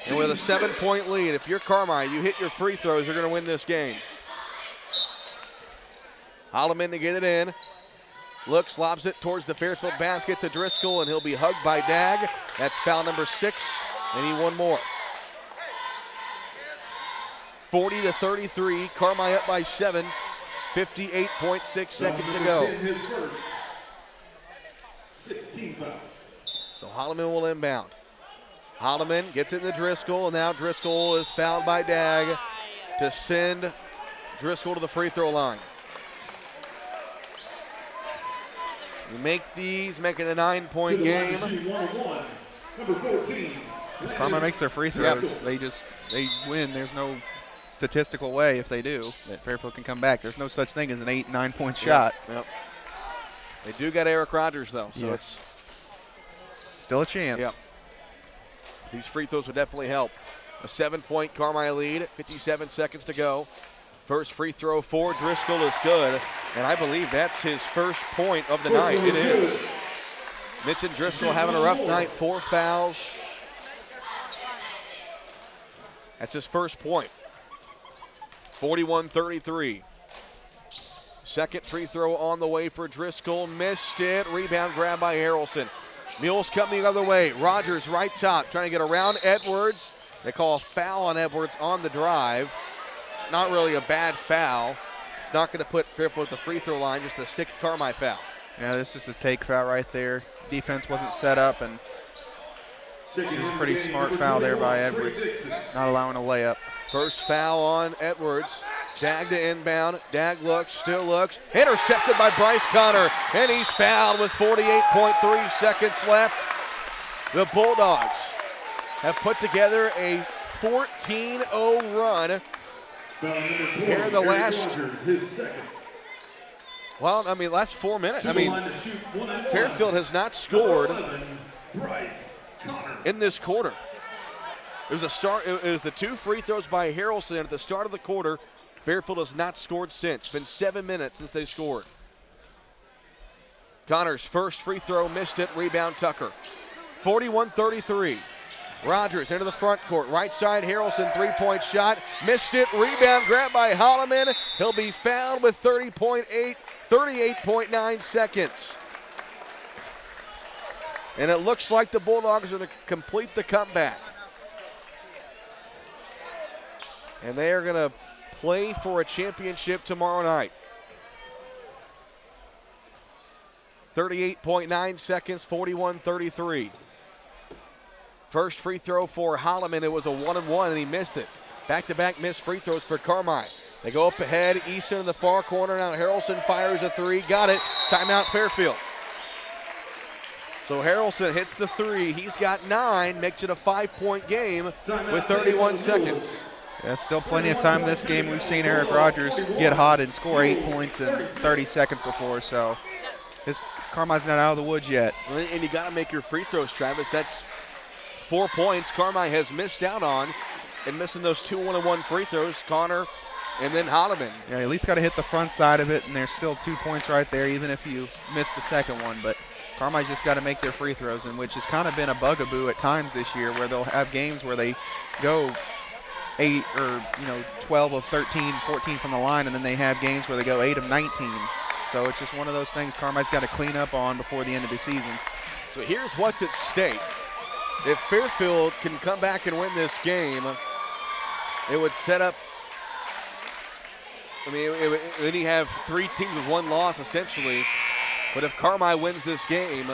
And with a 7-point lead, if you're Carmi, you hit your free throws, you're going to win this game. Holloman to get it in. Looks, lobs it towards the Fairfield basket to Driscoll, and he'll be hugged by Dag. That's foul number 6, and he won more. 40-33, Carmi up by 7, 58.6 seconds to go.
His first 16 fouls.
So Holloman will inbound. Holloman gets it to Driscoll, and now Driscoll is fouled by Dag to send Driscoll to the free throw line. You make these, make it a 9-point game.
Number 14,
If Carmi makes their free throws, they win. There's no statistical way, if they do, that Fairfield can come back. There's no such thing as an 8, 9-point shot.
Yep. They do got Eric Rogers, though, so it's
still a chance.
Yep. These free throws would definitely help. A 7-point Carmi lead, 57 seconds to go. First free throw for Driscoll is good, and I believe that's his first point of the night. It is. Mitch and Driscoll having a rough night, 4 fouls. That's his first point. 41-33. Second free throw on the way for Driscoll. Missed it. Rebound grab by Harrelson. Mules coming the other way. Rogers right top trying to get around Edwards. They call a foul on Edwards on the drive. Not really a bad foul. It's not going to put Fairfield at the free throw line, just the 6th Carmi foul.
Yeah, this is a take foul right there. Defense wasn't set up, and it was a pretty smart foul there by Edwards, not allowing a layup.
First foul on Edwards. Dag to inbound. Dag looks, still looks. Intercepted by Bryce Connor, and he's fouled with 48.3 seconds left. The Bulldogs have put together a 14-0 run. Here the last, well, I mean, last 4 minutes. I mean, Fairfield has not scored in this quarter. It was the 2 free throws by Harrelson at the start of the quarter. Fairfield has not scored since. It's been 7 minutes since they scored. Connor's first free throw, missed it. Rebound Tucker. 41-33. Rogers into the front court. Right side, Harrelson, 3-point shot. Missed it. Rebound grab by Holloman. He'll be fouled with 38.9 seconds. And it looks like the Bulldogs are going to complete the comeback. And they are going to play for a championship tomorrow night. 38.9 seconds, 41-33. First free throw for Holloman. It was a 1-and-1, and he missed it. Back-to-back missed free throws for Carmi. They go up ahead. Easton in the far corner. Now Harrelson fires a 3. Got it. Timeout Fairfield. So Harrelson hits the 3. He's got 9. Makes it a 5-point game with 31 seconds.
Yeah, still plenty of time in this game. We've seen Eric Rogers get hot and score 8 points in 30 seconds before, so Carmi's not out of the woods yet.
And you got to make your free throws, Travis. That's 4 points Carmi has missed out on, and missing those 2 1-and-1 free throws, Connor and then Holloman.
Yeah, at least got to hit the front side of it, and there's still 2 points right there, even if you miss the second one. But Carmi's just got to make their free throws, and which has kind of been a bugaboo at times this year, where they'll have games where they go 8 or 12 of 13, 14 from the line, and then they have games where they go 8 of 19. So it's just one of those things Carmi's got to clean up on before the end of the season.
So here's what's at stake. If Fairfield can come back and win this game, it would set up, then you have 3 teams with 1 loss essentially. But if Carmi wins this game,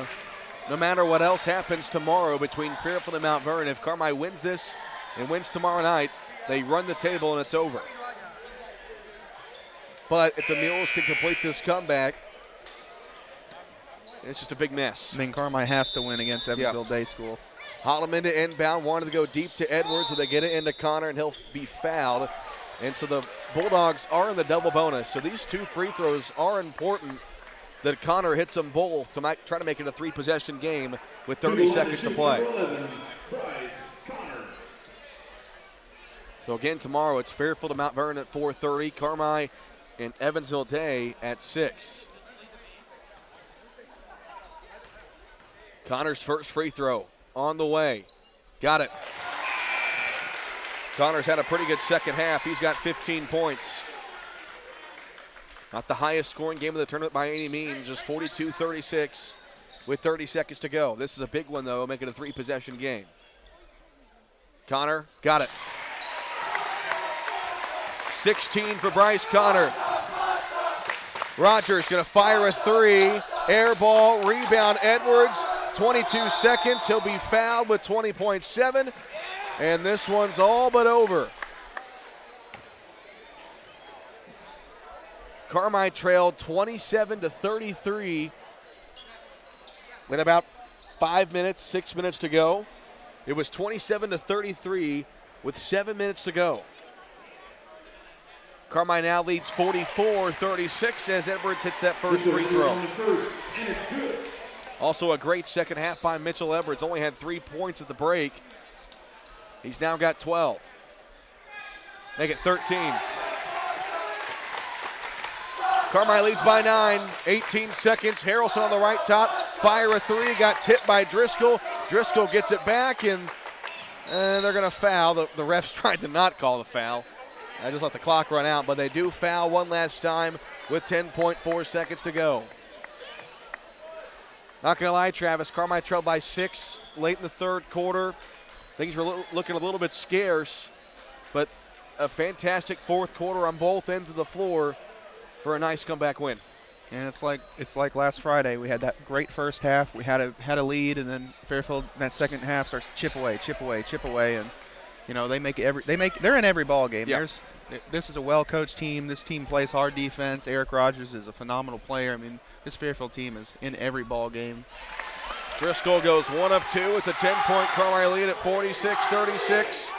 no matter what else happens tomorrow between Fairfield and Mount Vernon, if Carmi wins this and wins tomorrow night, they run the table and it's over. But if the Mules can complete this comeback, it's just a big mess.
I mean, Carmi has to win against Evansville Day School.
Holloman to inbound, wanted to go deep to Edwards, so they get it into Connor, and he'll be fouled. And so the Bulldogs are in the double bonus. So these 2 free throws are important that Connor hits them both to try to make it a 3-possession game with 30 seconds to play. So again, tomorrow it's Fairfield to Mount Vernon at 4:30, Carmi and Evansville Day at 6. Connor's first free throw on the way. Got it. Connor's had a pretty good second half. He's got 15 points. Not the highest scoring game of the tournament by any means, just 42-36 with 30 seconds to go. This is a big one, though, make it a 3-possession game. Connor, got it. 16 for Bryce Connor. Rogers going to fire a 3. Air ball, rebound Edwards. 22 seconds. He'll be fouled with 20.7. And this one's all but over. Carmi trailed 27-33 with about 6 minutes to go. It was 27-33 with 7 minutes to go. Carmi now leads 44-36 as Edwards hits that first free throw. Also a great second half by Mitchell Edwards. Only had 3 points at the break. He's now got 12. Make it 13. Carmi leads by 9, 18 seconds. Harrelson on the right top, fire a three, got tipped by Driscoll. Driscoll gets it back, and they're going to foul. The refs tried to not call the foul. I just let the clock run out, but they do foul one last time with 10.4 seconds to go. Not going to lie, Travis, Carmi trailed by 6 late in the third quarter. Things were looking a little bit scarce, but a fantastic fourth quarter on both ends of the floor for a nice comeback win.
And it's like last Friday. We had that great first half. We had a lead, and then Fairfield in that second half starts to chip away, and you know they're in every ball game.
Yep.
This is a well-coached team. This team plays hard defense. Eric Rogers is a phenomenal player. I mean, this Fairfield team is in every ball game.
Driscoll goes 1 of 2 with a 10-point Carmi lead at 46-36.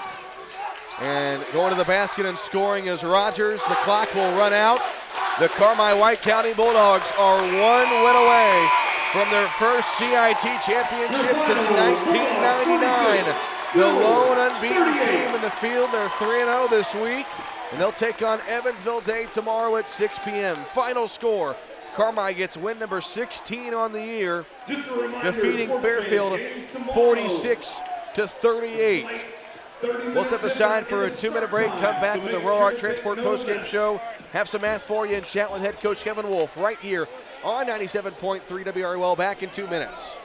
And going to the basket and scoring is Rogers. The clock will run out. The Carmi White County Bulldogs are 1 win away from their first CIT championship since 1999. The lone unbeaten team in the field. They're 3-0 this week, and they'll take on Evansville Day tomorrow at 6 p.m. Final score, Carmi gets win number 16 on the year, defeating Fairfield 46-38. We'll step aside for a 2-minute break, come back with the Roark Transport postgame show, have some math for you, and chat with head coach Kevin Wolf right here on 97.3 WRUL. Back in 2 minutes.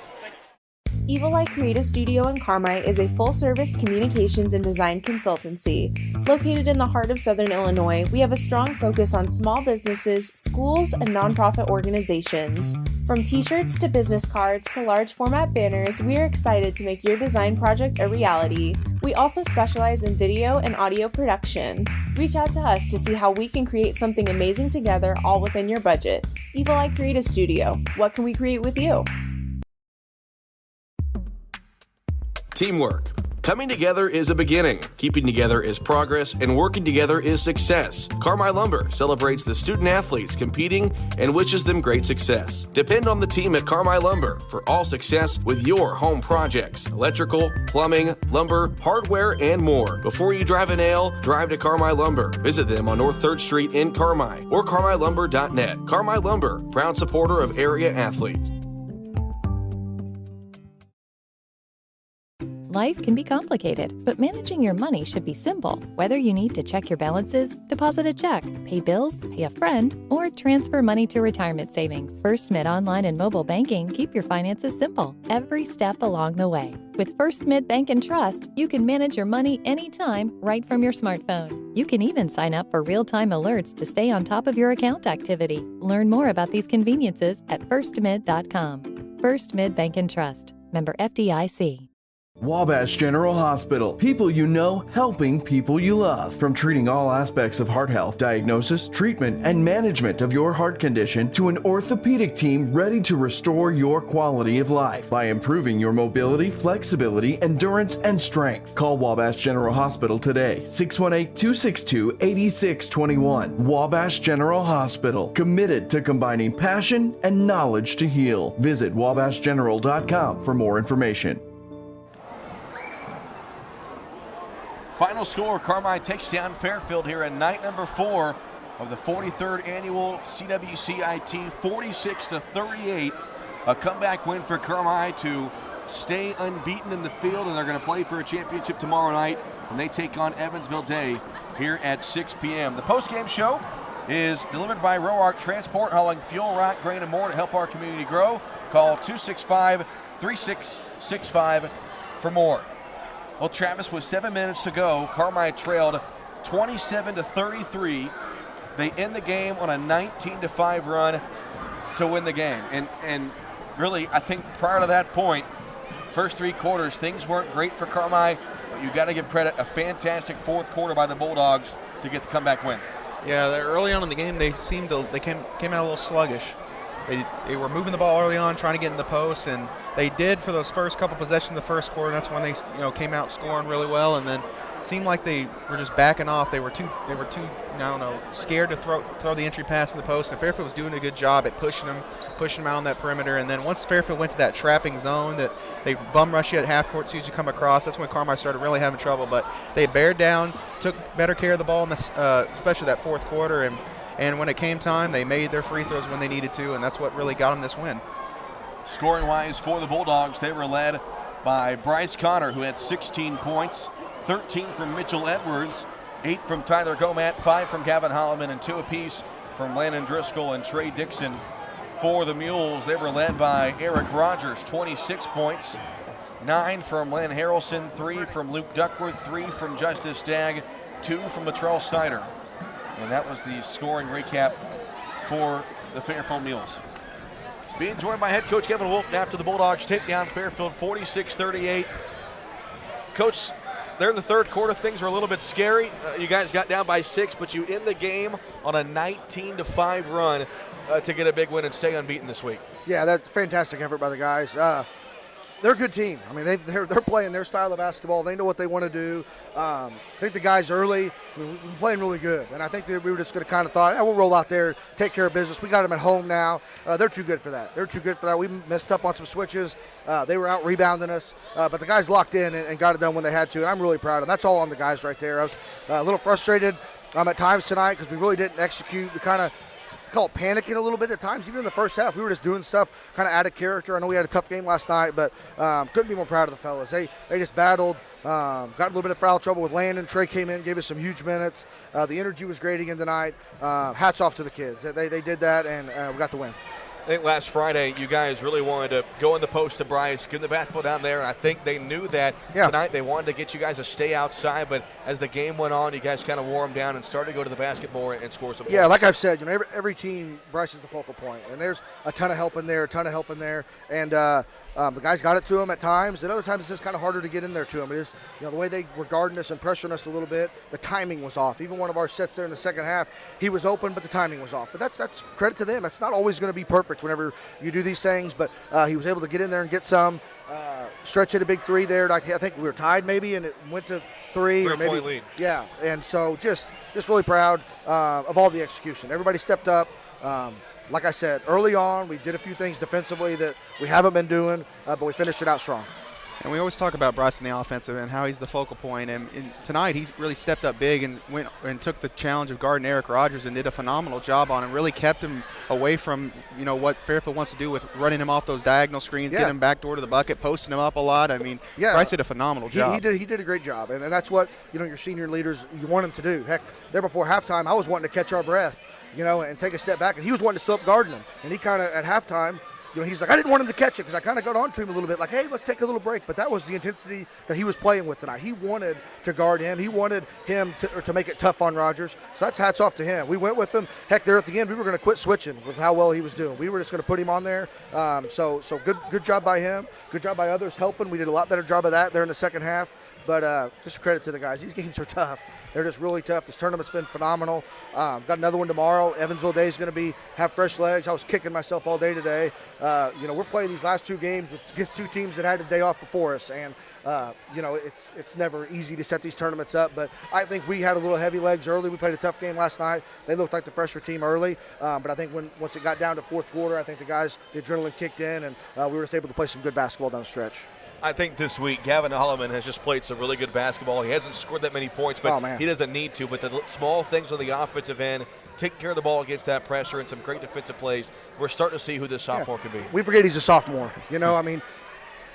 Evil Eye Creative Studio in Carmi is a full-service communications and design consultancy. Located in the heart of Southern Illinois, we have a strong focus on small businesses, schools, and nonprofit organizations. From t-shirts to business cards to large format banners, we are excited to make your design project a reality. We also specialize in video and audio production. Reach out to us to see how we can create something amazing together, all within your budget. Evil Eye Creative Studio. What can we create with you?
Teamwork. Coming together is a beginning, keeping together is progress, and working together is success. Carmi Lumber celebrates the student athletes competing and wishes them great success. Depend on the team at Carmi Lumber for all success with your home projects, electrical, plumbing, lumber, hardware, and more. Before you drive a nail, drive to Carmi Lumber. Visit them on North 3rd Street in Carmi or carmilumber.net. Carmi Lumber, proud supporter of area athletes.
Life can be complicated, but managing your money should be simple. Whether you need to check your balances, deposit a check, pay bills, pay a friend, or transfer money to retirement savings, First Mid Online and Mobile Banking keep your finances simple every step along the way. With First Mid Bank and Trust, you can manage your money anytime right from your smartphone. You can even sign up for real-time alerts to stay on top of your account activity. Learn more about these conveniences at firstmid.com. First Mid Bank and Trust. Member FDIC.
Wabash General Hospital. People you know, helping people you love. From treating all aspects of heart health, diagnosis, treatment, and management of your heart condition to an orthopedic team ready to restore your quality of life by improving your mobility, flexibility, endurance, and strength. Call Wabash General Hospital today, 618-262-8621. Wabash General Hospital, committed to combining passion and knowledge to heal. Visit wabashgeneral.com for more information.
Final score, Carmi takes down Fairfield here in night number 4 of the 43rd annual CWCIT, 46-38. A comeback win for Carmi to stay unbeaten in the field, and they're going to play for a championship tomorrow night when they take on Evansville Day here at 6 p.m. The postgame show is delivered by Roark Transport, hauling fuel, rock, grain, and more to help our community grow. Call 265-3665 for more. Well, Travis, with 7 minutes to go, Carmi trailed 27-33. They end the game on a 19-5 run to win the game. And really, I think prior to that point, first 3 quarters, things weren't great for Carmi, but you got to give credit, a fantastic fourth quarter by the Bulldogs to get the comeback win.
Yeah, early on in the game, they came out a little sluggish. They were moving the ball early on, trying to get in the post, and they did for those first couple possessions of the first quarter. That's when they came out scoring really well, and then seemed like they were just backing off. They were too scared to throw the entry pass in the post. And Fairfield was doing a good job at pushing them out on that perimeter. And then once Fairfield went to that trapping zone that they bum rush you at half court as soon as you come across, that's when Carmi started really having trouble. But they bared down, took better care of the ball in this, especially that fourth quarter. And when it came time, they made their free throws when they needed to, and that's what really got them this win.
Scoring-wise for the Bulldogs, they were led by Bryce Connor, who had 16 points, 13 from Mitchell Edwards, 8 from Tyler Gomat, 5 from Gavin Holloman, and 2 apiece from Landon Driscoll and Trey Dixon. For the Mules, they were led by Eric Rogers, 26 points, 9 from Len Harrelson, 3 from Luke Duckworth, 3 from Justice Dagg, 2 from Latrell Snyder. And that was the scoring recap for the Fairfield Mules. Being joined by head coach Kevin Wolf after the Bulldogs take down Fairfield 46-38. Coach, there in the third quarter, things were a little bit scary. You guys got down by 6, but you end the game on a 19-5 run to get a big win and stay unbeaten this week.
Yeah, that's a fantastic effort by the guys. They're a good team. I mean, they're playing their style of basketball. They know what they want to do. I think the guys early were playing really good, and I think that we were just going to kind of thought, we'll roll out there, take care of business. We got them at home now. They're too good for that. We messed up on some switches. They were out rebounding us, but the guys locked in and got it done when they had to, and I'm really proud of them. That's all on the guys right there. I was a little frustrated at times tonight because we really didn't execute. We kind of call it panicking a little bit at times. Even in the first half, we were just doing stuff kind of out of character. I know we had a tough game last night, but couldn't be more proud of the fellas. They just battled, got a little bit of foul trouble with Landon. Trey came in, gave us some huge minutes. The energy was great again tonight. Hats off to the kids. They did that, and we got the win.
I think last Friday you guys really wanted to go in the post to Bryce, give the basketball down there, and I think they knew that tonight they wanted to get you guys to stay outside, but as the game went on, you guys kind of wore them down and started to go to the basketball and score some points.
Yeah, like I've said, every team, Bryce is the focal point, and there's a ton of help in there, and the guys got it to him at times, and other times it's just kind of harder to get in there to him. It is, the way they were guarding us and pressuring us a little bit, the timing was off. Even one of our sets there in the second half, he was open, but the timing was off. But that's credit to them. It's not always going to be perfect whenever you do these things, but he was able to get in there and get some. Stretch hit a big three there. I think we were tied maybe, and it went to 3 or maybe.
Point lead.
Yeah, and so just really proud of all the execution. Everybody stepped up. Like I said, early on, we did a few things defensively that we haven't been doing, but we finished it out strong.
And we always talk about Bryce in the offensive and how he's the focal point. And tonight, he really stepped up big and went and took the challenge of guarding Eric Rogers and did a phenomenal job on him. Really kept him away from what Fairfield wants to do with running him off those diagonal screens, getting him backdoor to the bucket, posting him up a lot. I mean, Bryce did a phenomenal job.
He did a great job, and that's what your senior leaders, you want them to do. Heck, there before halftime, I was wanting to catch our breath, and take a step back, and he was wanting to still up guarding him. And he kind of at halftime, he's like, I didn't want him to catch it because I kind of got on to him a little bit, like, hey, let's take a little break. But that was the intensity that he was playing with tonight. He wanted to guard him. He wanted him to make it tough on Rogers. So that's hats off to him. We went with him. Heck, there at the end, we were going to quit switching with how well he was doing. We were just going to put him on there. So good job by him. Good job by others helping. We did a lot better job of that there in the second half. But just credit to the guys. These games are tough. They're just really tough. This tournament's been phenomenal. Got another one tomorrow. Evansville Day is going to have fresh legs. I was kicking myself all day today. We're playing these last 2 games against 2 teams that had the day off before us. And, it's never easy to set these tournaments up. But I think we had a little heavy legs early. We played a tough game last night. They looked like the fresher team early. But I think once it got down to fourth quarter, I think the adrenaline kicked in, and we were just able to play some good basketball down the stretch.
I think this week, Gavin Holloman has just played some really good basketball. He hasn't scored that many points, but he doesn't need to. But the small things on the offensive end, taking care of the ball against that pressure and some great defensive plays, we're starting to see who this sophomore can be.
We forget he's a sophomore.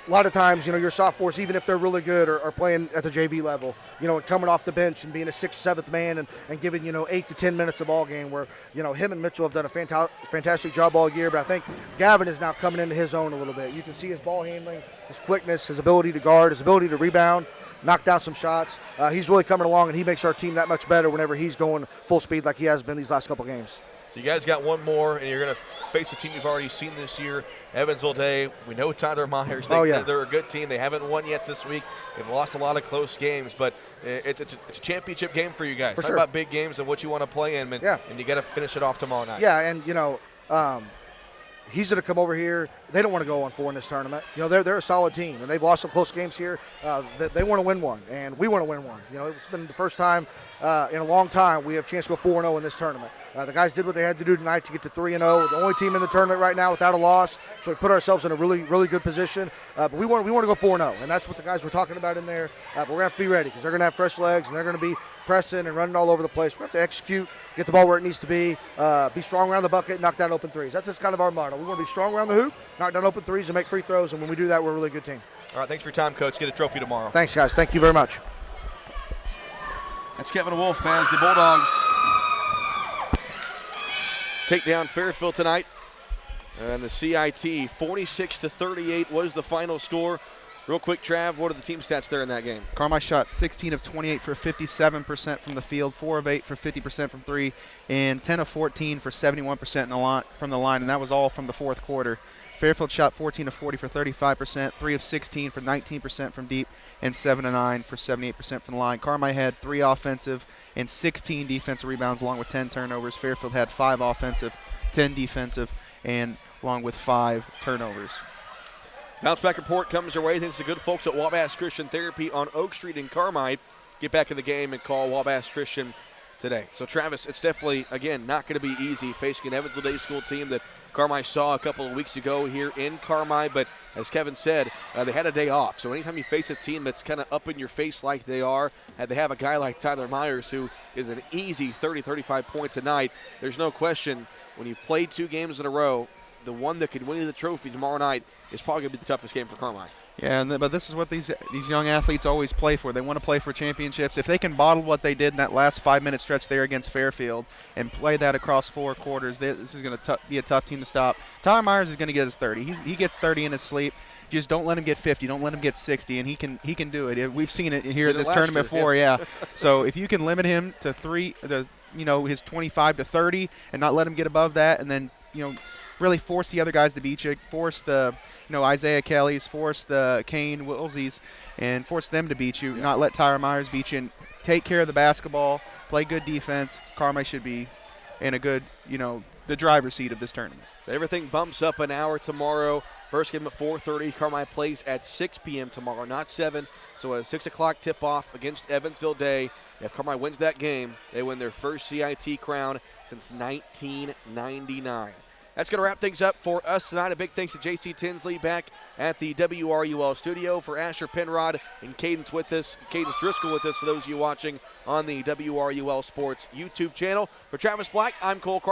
A lot of times, your sophomores, even if they're really good, are playing at the JV level, and coming off the bench and being a 6th, 7th man and giving, 8 to 10 minutes of ball game where, him and Mitchell have done a fantastic job all year. But I think Gavin is now coming into his own a little bit. You can see his ball handling, his quickness, his ability to guard, his ability to rebound, knock down some shots. He's really coming along, and he makes our team that much better whenever he's going full speed like he has been these last couple games.
So you guys got one more, and you're going to face a team you've already seen this year, Evansville Day. We know Tyler Myers. They're a good team. They haven't won yet this week. They've lost a lot of close games, but it's a championship game for you guys. Talk about big games and what you want to play in, and you got to finish it off tomorrow night.
Yeah, and, he's going to come over here. They don't want to go 0-4 in this tournament. You know, they're a solid team, and they've lost some close games here. They want to win one, and we want to win one. You know, it's been the first time in a long time we have a chance to go 4-0 in this tournament. The guys did what they had to do tonight to get to 3-0. The only team in the tournament right now without a loss, so we put ourselves in a really, really good position. But we want to go 4-0, and that's what the guys were talking about in there. But we're going to have to be ready because they're going to have fresh legs, and they're going to be pressing and running all over the place. We have to execute, get the ball where it needs to be strong around the bucket, knock down open threes. That's just kind of our motto. We want to be strong around the hoop, knock down open threes, and make free throws, and when we do that, we're a really good team.
All right, thanks for your time, Coach. Get a trophy tomorrow.
Thanks, guys. Thank you very much.
That's Kevin Wolf as the Bulldogs take down Fairfield tonight. And the CIT, 46-38 was the final score. Real quick, Trav, what are the team stats there in that game?
Carmi shot 16 of 28 for 57% from the field, 4 of 8 for 50% from 3, and 10 of 14 for 71% from the line, and that was all from the fourth quarter. Fairfield shot 14 of 40 for 35%, 3 of 16 for 19% from deep, and 7 of 9 for 78% from the line. Carmi had 3 offensive and 16 defensive rebounds along with 10 turnovers. Fairfield had 5 offensive, 10 defensive, and along with 5 turnovers.
Bounce back report comes our way. Thanks to good folks at Wabash Christian Therapy on Oak Street in Carmi. Get back in the game and call Wabash Christian today. So, Travis, it's definitely, again, not going to be easy facing an Evansville Day School team that Carmi saw a couple of weeks ago here in Carmi. But as Kevin said, they had a day off. So anytime you face a team that's kind of up in your face like they are, and they have a guy like Tyler Myers who is an easy 30, 35 points a night, there's no question when you've played 2 games in a row, the one that could win you the trophy tomorrow night is probably going to be the toughest game for Carmi.
Yeah, but this is what these young athletes always play for. They want to play for championships. If they can bottle what they did in that last 5-minute stretch there against Fairfield and play that across 4 quarters, this is going to be a tough team to stop. Tyler Myers is going to get his 30. He gets 30 in his sleep. Just don't let him get 50. Don't let him get 60, and he can do it. We've seen it here in this tournament before, yeah. So if you can limit him to his 25 to 30 and not let him get above that, and then really force the other guys to beat you, force the Isaiah Kellys, force the Kane Willsies, and force them to beat you, not let Tyler Myers beat you, and take care of the basketball, play good defense. Carmi should be in a good, the driver's seat of this tournament.
So everything bumps up an hour tomorrow. First game at 4:30. Carmi plays at 6 p.m. tomorrow, not 7. So a 6 o'clock tip-off against Evansville Day. If Carmi wins that game, they win their first CIT crown since 1999. That's going to wrap things up for us tonight. A big thanks to J.C. Tinsley back at the WRUL studio. For Asher Penrod and Cadence Driscoll with us, for those of you watching on the WRUL Sports YouTube channel. For Travis Black, I'm Cole Carter.